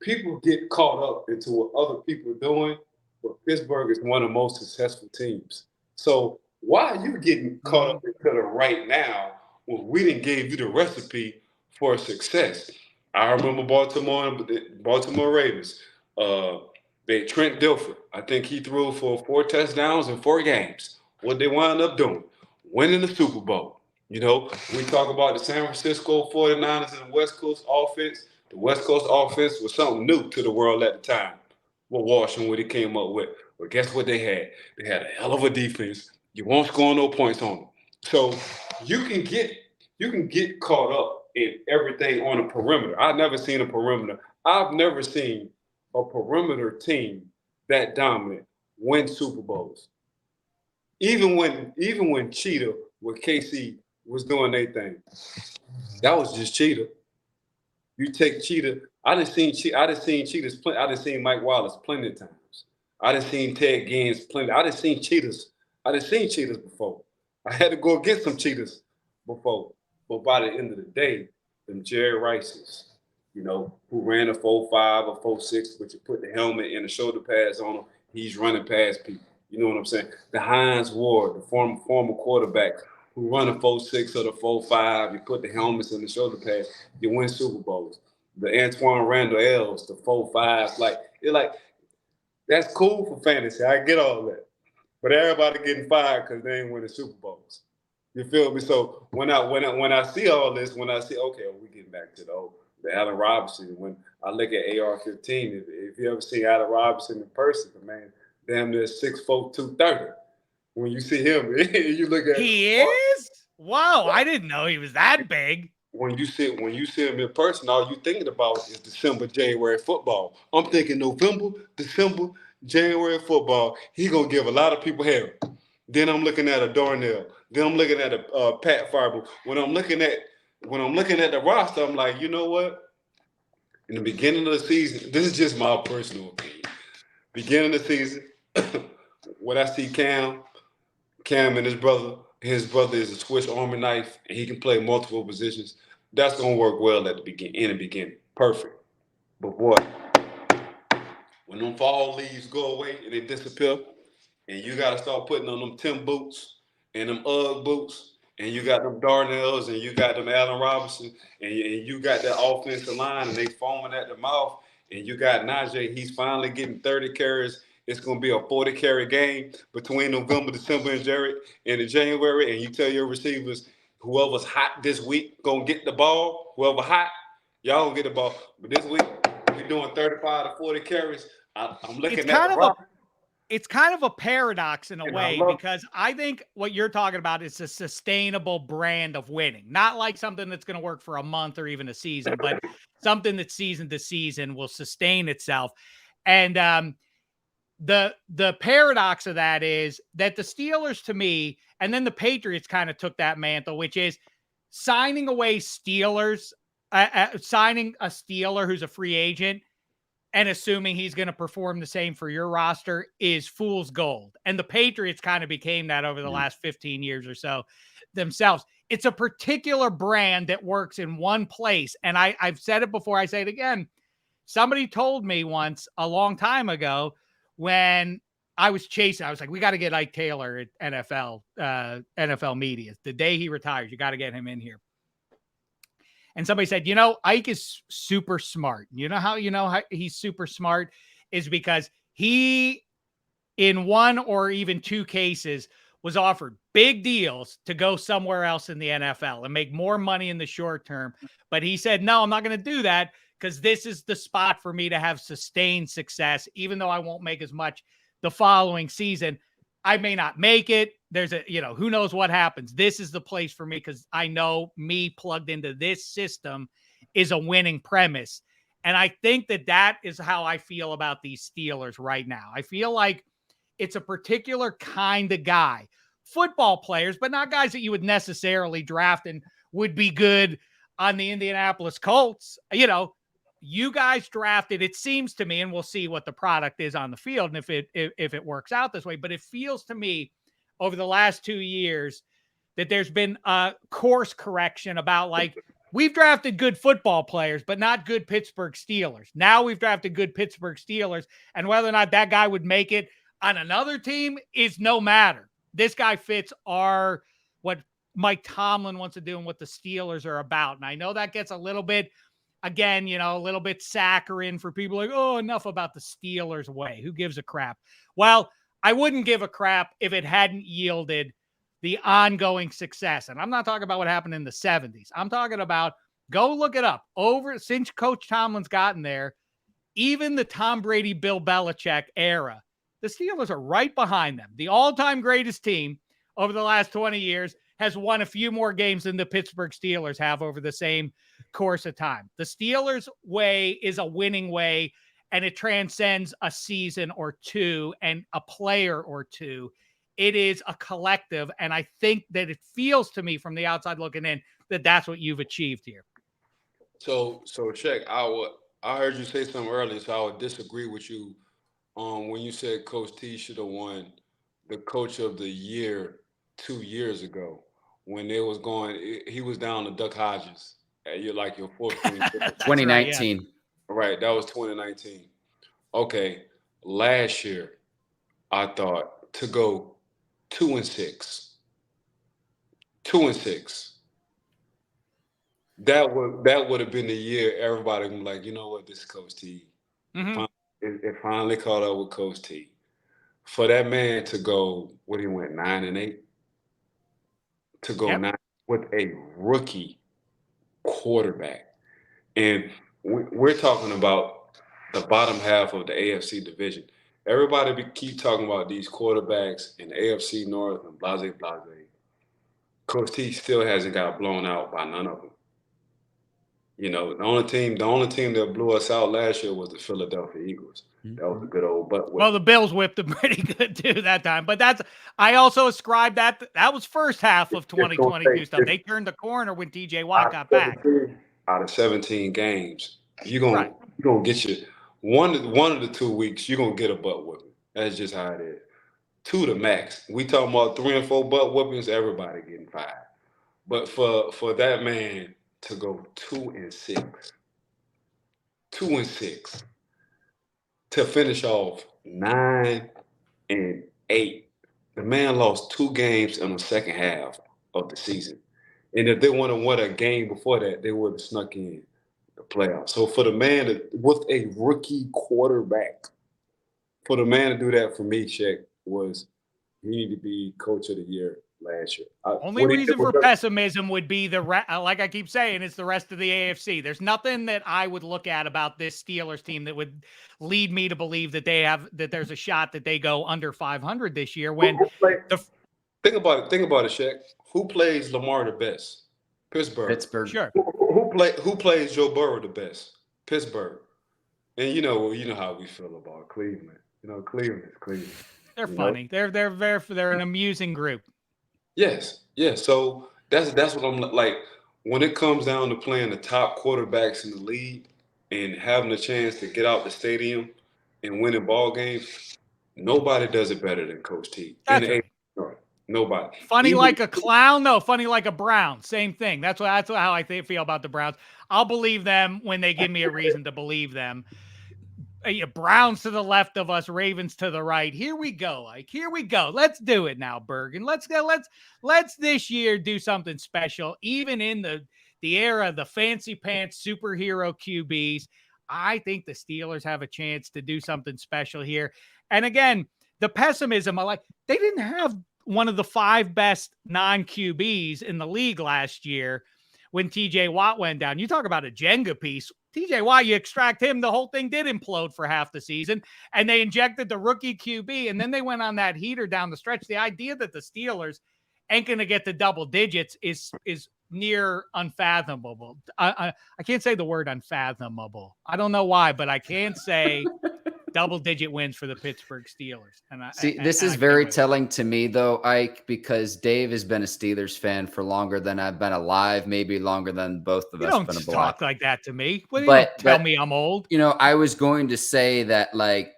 S2: people get caught up into what other people are doing, but Pittsburgh is one of the most successful teams. So why are you getting caught up into the right now when we didn't give you the recipe for success? I remember Baltimore Ravens. Trent Dilfer, I think he threw for 4 touchdowns in 4 games. What they wound up doing, winning the Super Bowl. You know, we talk about the San Francisco 49ers and the West Coast offense. The West Coast offense was something new to the world at the time. What Washington came up with. But guess what they had? They had a hell of a defense. You won't score no points on them. So you can get caught up in everything on a perimeter. I've never seen a perimeter. I've never seen a perimeter team that dominant win Super Bowls. even when Cheetah with KC was doing their thing, that was just Cheetah. You take Cheetah. I done seen Cheetahs. I done seen Mike Wallace plenty of times. I done seen Ted Ginn plenty. I done seen Cheetahs. I done seen Cheetahs before. I had to go get some Cheetahs before. But by the end of the day, them Jerry Rices, who ran a 4.5 or 4.6, but you put the helmet and the shoulder pads on him, he's running past people. You know what I'm saying? The Hines Ward, the former quarterback, who run a 4.6 or the 4.5, you put the helmets and the shoulder pads, you win Super Bowls. The Antoine Randall L's, the 4.5s, that's cool for fantasy. I get all that. But everybody getting fired because they ain't winning Super Bowls. You feel me? So when I see all this, okay, we getting back to the Allen Robinson. When I look at AR-15, if you ever see Allen Robinson in person, man, damn near 6'4", 230. When you see him, you look at
S3: he is? Wow, I didn't know he was that big.
S2: When you see him in person, all you thinking about is December, January football. I'm thinking November, December, January football. He gonna give a lot of people hell. Then I'm looking at a Darnell. Then I'm looking at a Pat Farber. When I'm looking at the roster, I'm like, you know what? In the beginning of the season, this is just my personal opinion. Beginning of the season, when I see Cam and his brother is a Swiss Army knife, and he can play multiple positions. That's gonna work well in the beginning. Perfect. But boy, when them fall leaves go away and they disappear, and you gotta start putting on them Tim boots and them Ugg boots, and you got them Darnells and you got them Allen Robinson, and you got that offensive line and they foaming at the mouth, and you got Najee, he's finally getting 30 carries. It's going to be a 40-carry game between November, December, and January. And you tell your receivers, whoever's hot this week, going to get the ball. Whoever hot, y'all going to get the ball. But this week, we're doing 35 to 40 carries. I'm looking
S3: it's kind of a paradox in a way, because I think what you're talking about is a sustainable brand of winning, not like something that's going to work for a month or even a season, but something that season to season will sustain itself. And the paradox of that is that the Steelers, to me, and then the Patriots kind of took that mantle, which is signing away Steelers, signing a Steeler who's a free agent and assuming he's going to perform the same for your roster is fool's gold. And the Patriots kind of became that over the last 15 years or so themselves. It's a particular brand that works in one place. And I've said it before, I say it again. Somebody told me once a long time ago, when I was chasing, I was like, we got to get Ike Taylor at NFL media. The day he retires, you got to get him in here. And somebody said, Ike is super smart. You know how he's super smart is because he, in one or even two cases, was offered big deals to go somewhere else in the NFL and make more money in the short term. But he said, no, I'm not going to do that, because this is the spot for me to have sustained success, even though I won't make as much the following season. I may not make it. There's who knows what happens. This is the place for me, because I know me plugged into this system is a winning premise. And I think that is how I feel about these Steelers right now. I feel like it's a particular kind of guy, football players, but not guys that you would necessarily draft and would be good on the Indianapolis Colts. You guys drafted, it seems to me, and we'll see what the product is on the field and if it works out this way, but it feels to me over the last 2 years that there's been a course correction about, like, we've drafted good football players, but not good Pittsburgh Steelers. Now we've drafted good Pittsburgh Steelers, and whether or not that guy would make it on another team is no matter. This guy fits what Mike Tomlin wants to do and what the Steelers are about. And I know that gets a little bit, again, a little bit saccharine for people like, oh, enough about the Steelers way. Who gives a crap? Well, I wouldn't give a crap if it hadn't yielded the ongoing success. And I'm not talking about what happened in the 70s. I'm talking about, go look it up. Since Coach Tomlin's gotten there, even the Tom Brady, Bill Belichick era, the Steelers are right behind them. The all-time greatest team over the last 20 years has won a few more games than the Pittsburgh Steelers have over the same course of time. The Steelers' way is a winning way, and it transcends a season or two and a player or two. It is a collective. And I think that it feels to me from the outside looking in that that's what you've achieved here.
S2: So check. I heard you say something earlier, so I would disagree with you. When you said Coach T should have won the Coach of the Year 2 years ago, when they was going, he was down to Duck Hodges. You're like your fourth string.
S1: 2019.
S2: Right, that was 2019. Okay, last year, I thought to go 2-6. 2-6. That would have been the year everybody would be like, you know what, this is Coach T.
S3: Mm-hmm.
S2: It finally caught up with Coach T. For that man to go, what he went 9-8, to go 9 with a rookie quarterback, and we're talking about the bottom half of the AFC division. Everybody keep talking about these quarterbacks in the AFC North and blase. Coach T still hasn't got blown out by none of them. You know, the only team that blew us out last year was the Philadelphia Eagles. That was a good old butt whip.
S3: Well, the Bills whipped them pretty good too that time. But I also ascribe that was first half of 2022 stuff. They turned the corner when TJ Watt got back.
S2: Out of 17 games, you're gonna get your one of the 2 weeks, you're gonna get a butt whipping. That's just how it is. 2 to max. We talking about 3 and 4 butt whippings, everybody getting fired. But for that man to go 2-6, 2-6, to finish off 9-8. The man lost 2 games in the second half of the season. And if they would have won a game before that, they would have snuck in the playoffs. So for the man with a rookie quarterback, for the man to do that for me, Shaq, was he needed to be Coach of the Year last year.
S3: Only reason for pessimism would be like I keep saying, it's the rest of the AFC. There's nothing that I would look at about this Steelers team that would lead me to believe that there's a shot that they go under 500 this year. When
S2: think about it, Shaq. Who plays Lamar the best? Pittsburgh.
S3: Sure.
S2: Who plays Joe Burrow the best? Pittsburgh. And you know how we feel about Cleveland. You know, Cleveland is Cleveland.
S3: They're funny. They're an amusing group.
S2: Yes. So that's what I'm like. When it comes down to playing the top quarterbacks in the league and having a chance to get out the stadium and winning ball games, nobody does it better than Coach T. Nobody.
S3: Funny like a clown, no. Funny like a Brown. Same thing. That's how I feel about the Browns. I'll believe them when they give me a reason to believe them. Browns to the left of us, Ravens to the right. Here we go, Ike. Here we go. Let's do it now, Bergin. Let's this year do something special. Even in the era of the fancy pants superhero QBs, I think the Steelers have a chance to do something special here. And again, the pessimism, they didn't have one of the 5 best non-QBs in the league last year when TJ Watt went down. You talk about a Jenga piece. TJ Watt, you extract him, the whole thing did implode for half the season, and they injected the rookie QB, and then they went on that heater down the stretch. The idea that the Steelers ain't going to get to double digits is near unfathomable. I can't say the word unfathomable. I don't know why, but I can say double-digit wins for the Pittsburgh Steelers.
S1: This is very telling to me, though, Ike, because Dave has been a Steelers fan for longer than I've been alive, maybe longer than both of us.
S3: Don't talk like that to me. Tell me I'm old.
S1: I was going to say that, I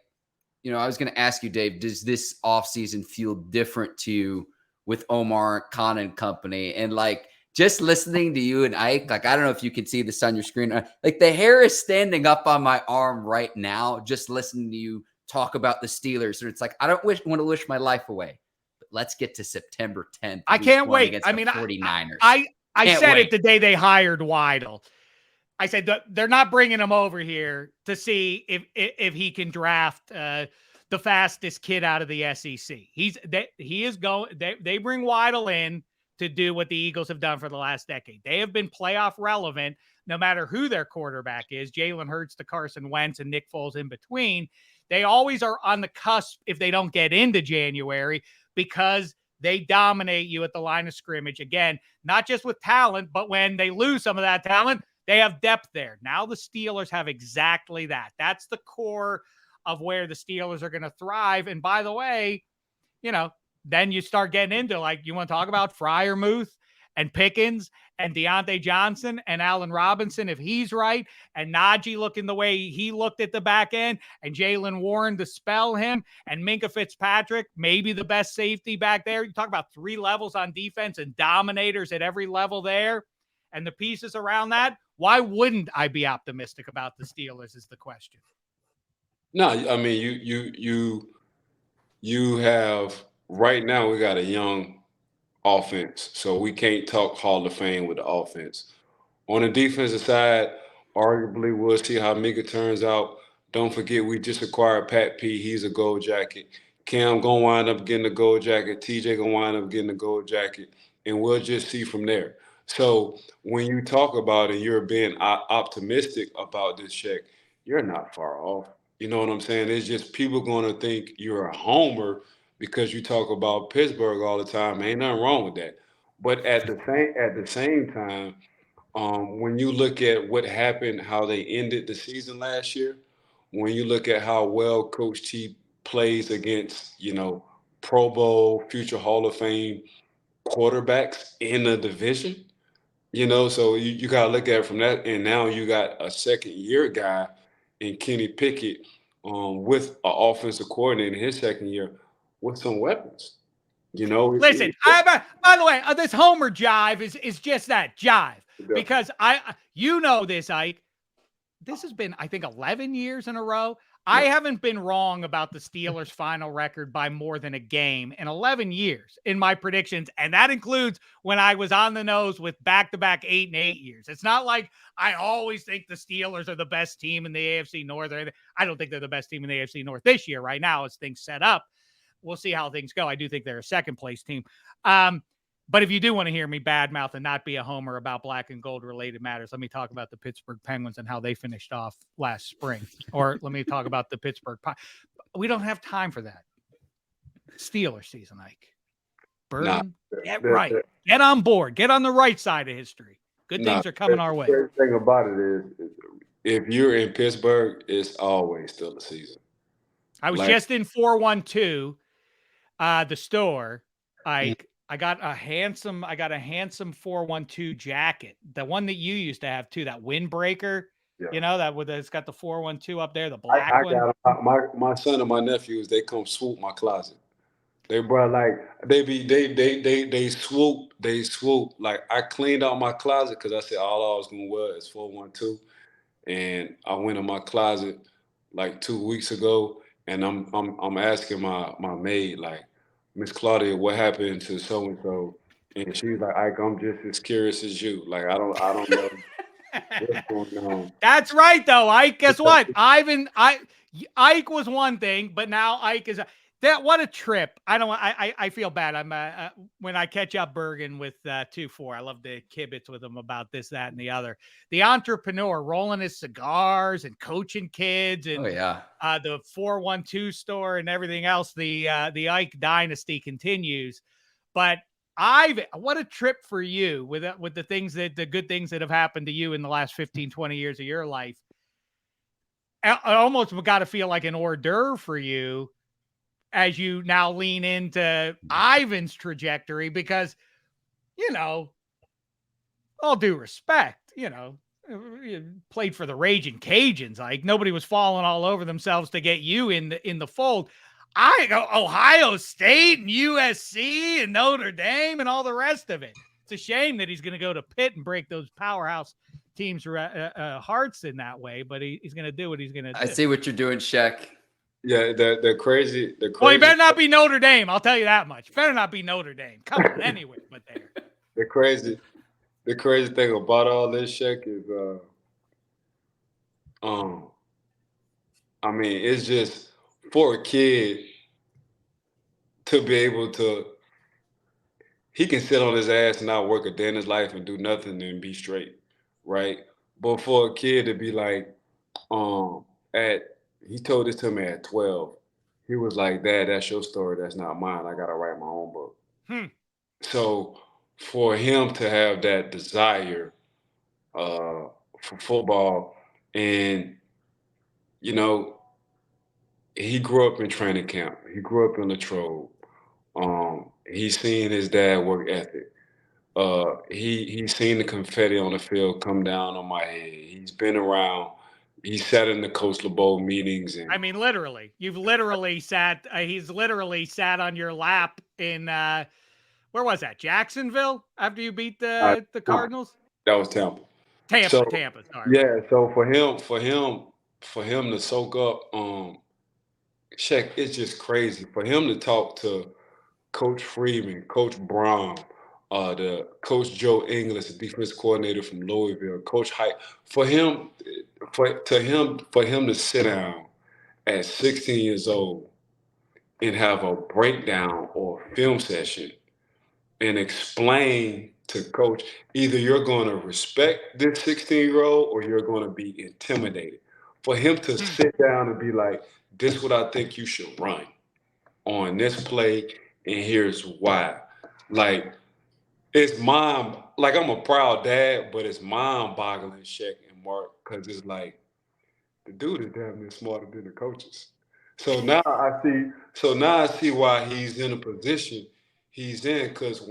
S1: was going to ask you, Dave, does this offseason feel different to you with Omar Khan and company? And, just listening to you and Ike, I don't know if you can see this on your screen. The hair is standing up on my arm right now, just listening to you talk about the Steelers. And it's I don't want to wish my life away, but let's get to September 10th.
S3: I can't wait.
S1: The 49ers.
S3: I said it the day they hired Weidl. I said they're not bringing him over here to see if he can draft the fastest kid out of the SEC. They bring Weidl in to do what the Eagles have done for the last decade. They have been playoff relevant no matter who their quarterback is, Jalen Hurts to Carson Wentz and Nick Foles in between. They always are on the cusp if they don't get into January because they dominate you at the line of scrimmage. Again, not just with talent, but when they lose some of that talent, they have depth there. Now the Steelers have exactly that. That's the core of where the Steelers are going to thrive. And by the way, then you start getting into, like, you want to talk about Freiermuth and Pickens and Deontay Johnson and Allen Robinson, if he's right, and Najee looking the way he looked at the back end, and Jaylen Warren to spell him, and Minkah Fitzpatrick, maybe the best safety back there. You talk about 3 levels on defense and dominators at every level there, and the pieces around that. Why wouldn't I be optimistic about the Steelers is the question.
S2: No, I mean, you have right now we got a young offense, so we can't talk Hall of Fame with the offense. On the defensive side, arguably we'll see how Mika turns out. Don't forget we just acquired Pat P. He's a gold jacket. Cam gonna wind up getting a gold jacket. TJ gonna wind up getting a gold jacket, and we'll just see from there. So when you talk about it, you're being optimistic about this check. You're not far off. You know what I'm saying? It's just people going to think you're a homer because you talk about Pittsburgh all the time. Ain't nothing wrong with that. But at the same time, when you look at what happened, how they ended the season last year, when you look at how well Coach T plays against, Pro Bowl, future Hall of Fame quarterbacks in the division, so you got to look at it from that. And now you got a second-year guy in Kenny Pickett with an offensive coordinator in his second year with some weapons.
S3: Listen, by the way, this Homer jive is just that, jive. Because this, Ike. This has been, I think, 11 years in a row. I haven't been wrong about the Steelers' final record by more than a game in 11 years in my predictions, and that includes when I was on the nose with back-to-back 8 and 8 years. It's not like I always think the Steelers are the best team in the AFC North. I don't think they're the best team in the AFC North this year right now as things set up. We'll see how things go. I do think they're a second-place team. But if you do want to hear me badmouth and not be a homer about black and gold related matters, let me talk about the Pittsburgh Penguins and how they finished off last spring. Or let me talk about the Pittsburgh We don't have time for that. Steelers season, Ike. Bergin, get right. Get on board. Get on the right side of history. Good things are coming our way.
S2: The great thing about it is if you're in Pittsburgh, it's always still a season.
S3: I was just in 412, the store, Ike. I got a handsome 412 jacket. The one that you used to have too, that windbreaker, it's got the 412 up there, the black one.
S2: My son and my nephews, they come swoop my closet. They brought they swoop. Like I cleaned out my closet because I said all I was gonna wear is 412. And I went in my closet like 2 weeks ago and I'm asking my maid, like, Miss Claudia, what happened to so and so? And she's like, Ike, I'm just as curious as you. Like, I don't know what's going on.
S3: That's right, though, Ike. Guess what? Ike was one thing, but now Ike is what a trip. I feel bad. I'm when I catch up Bergin with 2-4, I love to kibitz with him about this, that, and the other. The entrepreneur rolling his cigars and coaching kids and the 412 store and everything else. The Ike dynasty continues, but what a trip for you with the good things that have happened to you in the last 15, 20 years of your life. I almost got to feel like an hors d'oeuvre for you as you now lean into Ivan's trajectory, because, all due respect, played for the Raging Cajuns. Like nobody was falling all over themselves to get you in the fold. I go Ohio State and USC and Notre Dame and all the rest of it. It's a shame that he's going to go to Pitt and break those powerhouse teams' hearts in that way, but he's going to do what he's going to do.
S1: I see what you're doing, Shaq.
S2: Yeah, the crazy.
S3: Well, he better not be Notre Dame. I'll tell you that much. Better not be Notre Dame. Come on, anyway, but there.
S2: The crazy thing about all this, Shaq, is, it's just for a kid to be able to. He can sit on his ass and not work a day in his life and do nothing and be straight, right? But for a kid to be like, he told this to me at 12. He was like, Dad, that's your story. That's not mine. I got to write my own book. So for him to have that desire for football and, he grew up in training camp. He grew up in Latrobe. He's seen his dad work ethic. He's seen the confetti on the field come down on my head. He's been around. He sat in the Coach LeBeau meetings, and
S3: I mean, literally, you've literally sat. He's literally sat on your lap in where was that? Jacksonville after you beat the Cardinals.
S2: That was Tampa.
S3: Tampa. Sorry.
S2: Yeah. So for him to soak up, Shaq, it's just crazy for him to talk to Coach Freeman, Coach Brown, the Coach Joe Ingles, the defense coordinator from Louisville, Coach Hyde. For him to sit down at 16 years old and have a breakdown or film session and explain to coach, either you're going to respect this 16-year-old or you're going to be intimidated. For him to sit down and be like, this is what I think you should run on this play, and here's why. Like, it's like, I'm a proud dad, but it's mind-boggling, Shaq and Mark, because it's like, the dude is damn near smarter than the coaches. So now I see why he's in a position he's in, because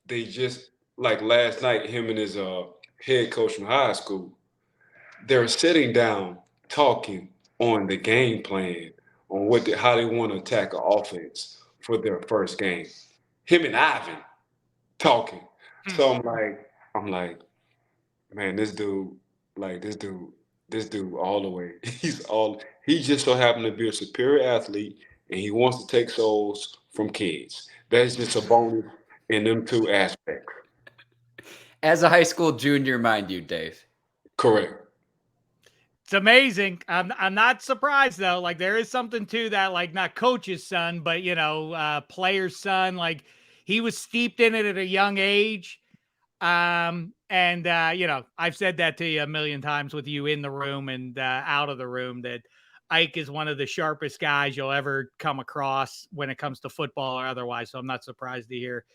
S2: they just, like last night, him and his head coach from high school, they're sitting down talking on the game plan, on how they want to attack an offense for their first game. Him and Ivan talking. So I'm like, man, this dude all the way. He just so happened to be a superior athlete, and he wants to take souls from kids. That's just a bonus in them two aspects.
S1: As a high school junior, mind you, Dave.
S2: Correct.
S3: It's amazing. I'm not surprised though. Like, there is something to that, like, not coach's son, but player's son. Like, he was steeped in it at a young age. I've said that to you a million times with you in the room and out of the room, that Ike is one of the sharpest guys you'll ever come across when it comes to football or otherwise. So I'm not surprised to hear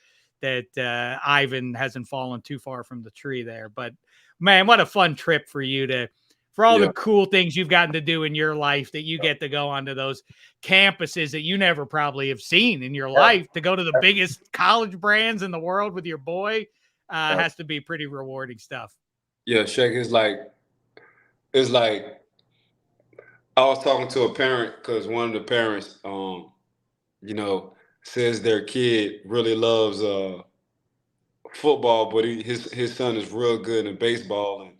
S3: that Ivan hasn't fallen too far from the tree there. But man, what a fun trip for you for all the cool things you've gotten to do in your life, that you get to go onto those campuses that you never probably have seen in your life, to go to the biggest college brands in the world with your boy. Has to be pretty rewarding stuff.
S2: Yeah, Shaq, it's like I was talking to a parent, because one of the parents, says their kid really loves football, but his son is real good in baseball, and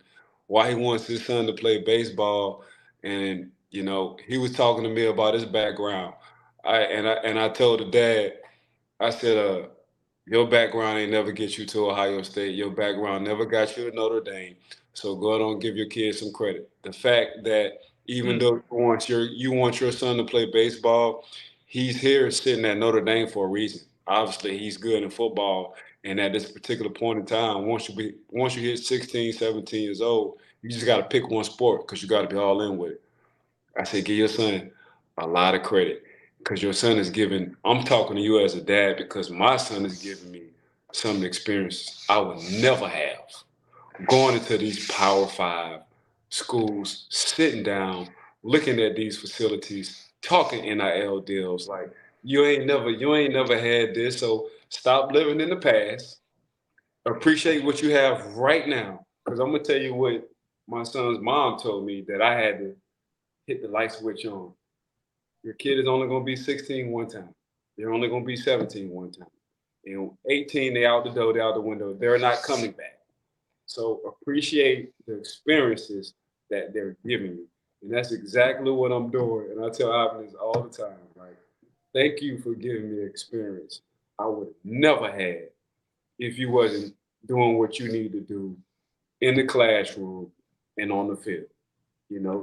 S2: why he wants his son to play baseball. And he was talking to me about his background. I told the dad, I said, your background ain't never get you to Ohio State. Your background never got you to Notre Dame. So go ahead and give your kids some credit. The fact that even though you want your son to play baseball, he's here sitting at Notre Dame for a reason. Obviously, he's good in football. And at this particular point in time, once you hit 16, 17 years old, you just got to pick one sport, because you got to be all in with it. I said, give your son a lot of credit, because your son is giving, I'm talking to you as a dad, because my son is giving me some experiences I would never have. Going into these Power 5 schools, sitting down, looking at these facilities, talking NIL deals. Like, you ain't never had this, so stop living in the past. Appreciate what you have right now. Because I'm going to tell you what my son's mom told me, that I had to hit the light switch on. Your kid is only going to be 16 one time. They're only going to be 17 one time. 18, they out the door, they out the window. They're not coming back. So appreciate the experiences that they're giving you. And that's exactly what I'm doing. And I tell Ivan this all the time. Like, thank you for giving me experience I would have never had if you wasn't doing what you need to do in the classroom and on the field.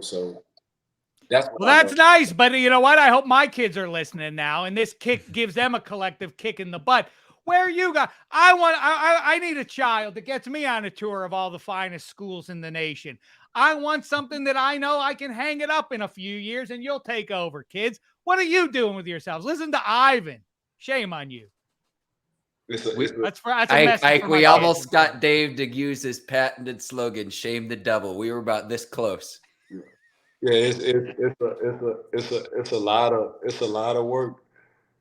S2: So that's
S3: nice. But you know what? I hope my kids are listening now, and this kick gives them a collective kick in the butt. Where you got? I need a child that gets me on a tour of all the finest schools in the nation. I want something that I know I can hang it up in a few years, and you'll take over, kids. What are you doing with yourselves? Listen to Ivan. Shame on you.
S1: That's a message. We almost got Dave to use his patented slogan, "Shame the devil." We were about this close.
S2: Yeah, it's a lot of work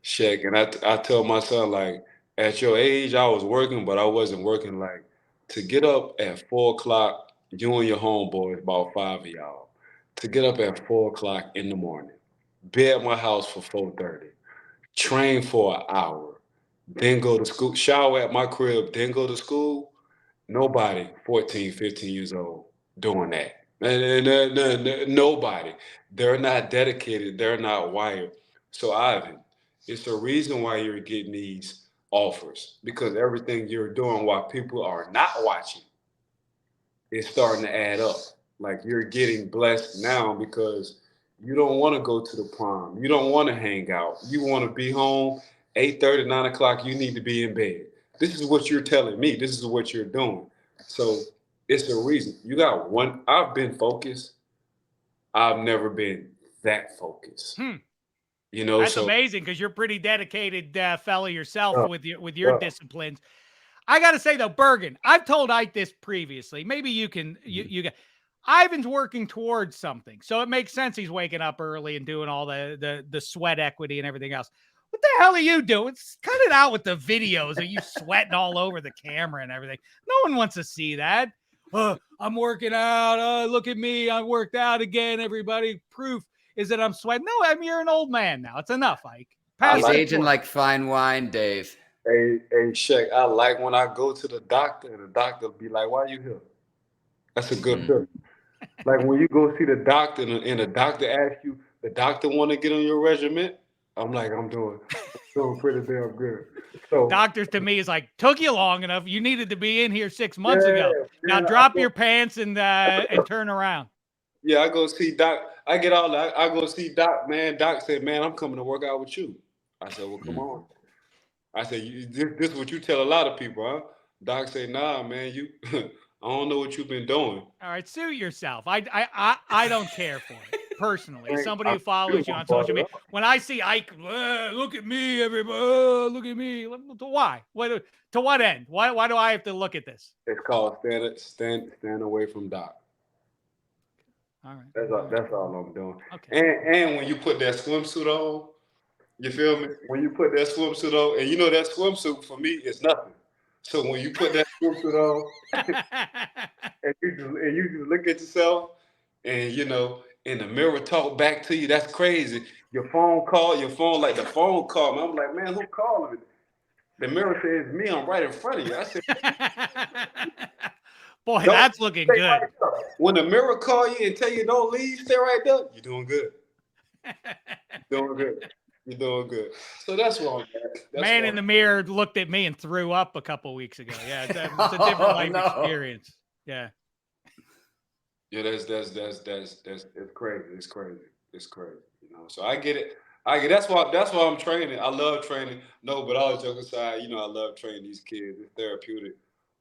S2: Shaq, and I tell my son, like, at your age, I was working, but I wasn't working. Like, to get up at 4 o'clock, you and your homeboys, about 5 of y'all, to get up at 4 o'clock in the morning, be at my house for 4:30, train for an hour, then go to school, shower at my crib, then go to school. Nobody 14, 15 years old doing that. Nobody. They're not dedicated. They're not wired. So, Ivan, it's the reason why you're getting these offers, because everything you're doing while people are not watching is starting to add up. Like, you're getting blessed now because you don't want to go to the prom. You don't want to hang out. You want to be home 8:30, 9 o'clock. You need to be in bed. This is what you're telling me. This is what you're doing. So it's a reason. You got one. I've been focused. I've never been that focused. You know,
S3: That's
S2: so
S3: amazing because you're pretty dedicated fella yourself with your
S2: yeah.
S3: disciplines. I got to say though, Bergin, I've told Ike this previously. Maybe you can you get Ivan's working towards something, so it makes sense he's waking up early and doing all the sweat equity and everything else. What the hell are you doing? Cut it out with the videos of you sweating all over the camera and everything. No one wants to see that. I'm working out. Look at me. I worked out again. Everybody, proof is that I'm sweating. No, I mean, you're an old man now. It's enough, Ike.
S1: He's aging like fine wine, Dave.
S2: Hey, Shaq, I like when I go to the doctor and the doctor be like, "Why you here?" That's a good feeling. Like when you go see the doctor and the doctor asks you, the doctor want to get on your regimen. I'm like, I'm doing pretty damn good. So
S3: doctors to me is like, took you long enough. You needed to be in here 6 months ago. Now drop your pants and turn around.
S2: Yeah, I go see Doc. I get all that. I go see Doc, man. Doc said, "Man, I'm coming to work out with you." I said, "Well, come on." I said, this is what you tell a lot of people, huh? Doc said, "Nah, man, you I don't know what you've been doing."
S3: All right, suit yourself. I don't care for it personally. As somebody who follows you on social media, when I see Ike, look at me, everybody, look at me. Why? To what end? Why do I have to look at this?
S2: It's called stand away from Doc.
S3: All right.
S2: That's all I'm doing. Okay. And when you put that swimsuit on, you feel me? When you put that swimsuit on, and you know that swimsuit for me is nothing. So when you put that swimsuit on, and you just look at yourself, and you know, and the mirror talk back to you, that's crazy. Your phone like the phone call me. I'm like, man, who calling me? The mirror says me. I'm right in front of you. I said,
S3: boy, that's looking good. Right,
S2: when the mirror call you and tell you don't leave, stay right there. You're doing good. You're doing good. So that's why
S3: man in the mirror looked at me and threw up a couple weeks ago. Yeah, it's a different life experience. Yeah.
S2: Yeah, that's it's crazy. It's crazy. You know. So I get it. That's why I'm training. I love training. No, but all joking aside, you know, I love training these kids. It's therapeutic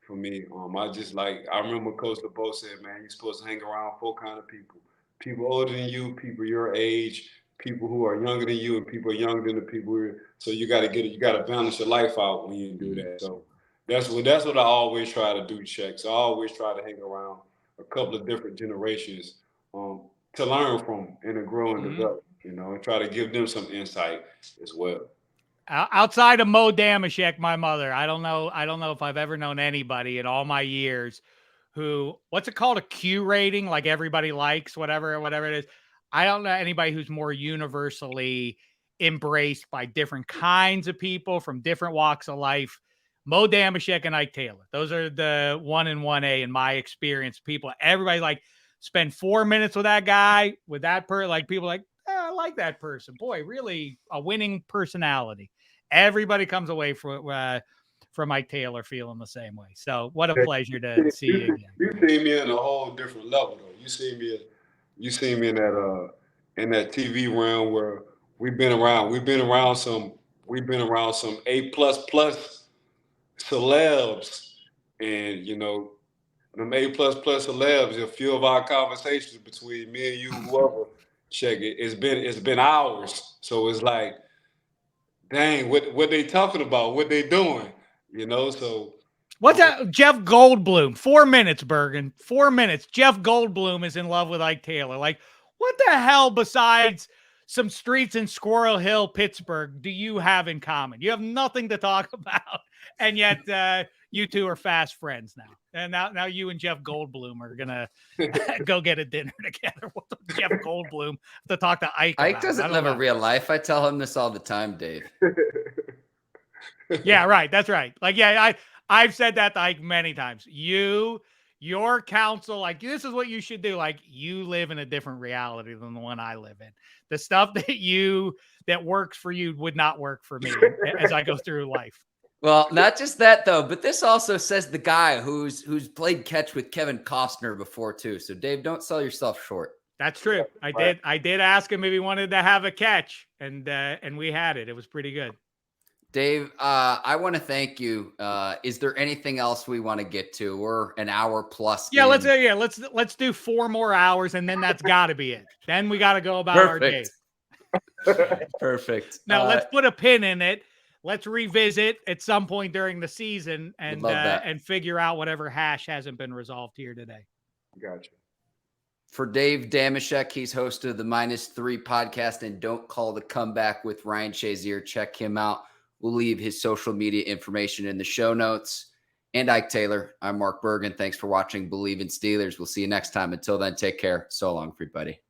S2: for me. I remember Coach LeBeau said, man, you're supposed to hang around 4 kind of people. People older than you, people your age, people who are younger than you, and people younger than the people. So you got to balance your life out when you do that. So that's what I always try to do, Check. So I always try to hang around a couple of different generations to learn from and to grow and develop, you know, and try to give them some insight as well.
S3: Outside of Mo Dameshek, my mother, I don't know if I've ever known anybody in all my years who, what's it called, a Q rating, like everybody likes, whatever it is. I don't know anybody who's more universally embraced by different kinds of people from different walks of life. Mo Dameshek and Ike Taylor. Those are the 1 and 1A in my experience. People, everybody like spend 4 minutes with that guy, with that person. Like people like, I like that person. Boy, really a winning personality. Everybody comes away from Ike Taylor feeling the same way. So what a pleasure to see you again.
S2: You see me in a whole different level, though. You see me in that TV realm where we've been around some A++ celebs, and you know, them A++ celebs. A few of our conversations between me and you, whoever, check it. It's been hours. So it's like, dang, what they talking about? What they doing? You know, so.
S3: What's that? Jeff Goldblum, 4 minutes, Bergin. 4 minutes. Jeff Goldblum is in love with Ike Taylor. Like, what the hell besides some streets in Squirrel Hill, Pittsburgh, do you have in common? You have nothing to talk about, and yet you two are fast friends now. And now you and Jeff Goldblum are gonna go get a dinner together. What does Jeff Goldblum to talk to Ike?
S1: Ike doesn't live a real life. I tell him this all the time, Dave.
S3: Yeah, right. That's right. Like, yeah, I've said that to Ike many times. Your counsel, like, this is what you should do. Like, you live in a different reality than the one I live in. The stuff that works for you would not work for me as I go through life.
S1: Well, not just that though, but this also says the guy who's played catch with Kevin Costner before too. So Dave, don't sell yourself short.
S3: That's true. I did ask him if he wanted to have a catch, and we had it. It was pretty good.
S1: Dave, I want to thank you. Is there anything else we want to get to? We're an hour plus.
S3: Yeah, let's do 4 more hours, and then that's got to be it. Then we got to go about our day.
S1: Perfect.
S3: Now let's put a pin in it. Let's revisit at some point during the season and figure out whatever hash hasn't been resolved here today.
S2: Gotcha.
S1: For Dave Dameshek, he's host of the -3 podcast and Don't Call the Comeback with Ryan Shazier. Check him out. We'll leave his social media information in the show notes. And Ike Taylor, I'm Mark Bergin. Thanks for watching Bleav in Steelers. We'll see you next time. Until then, take care. So long, everybody.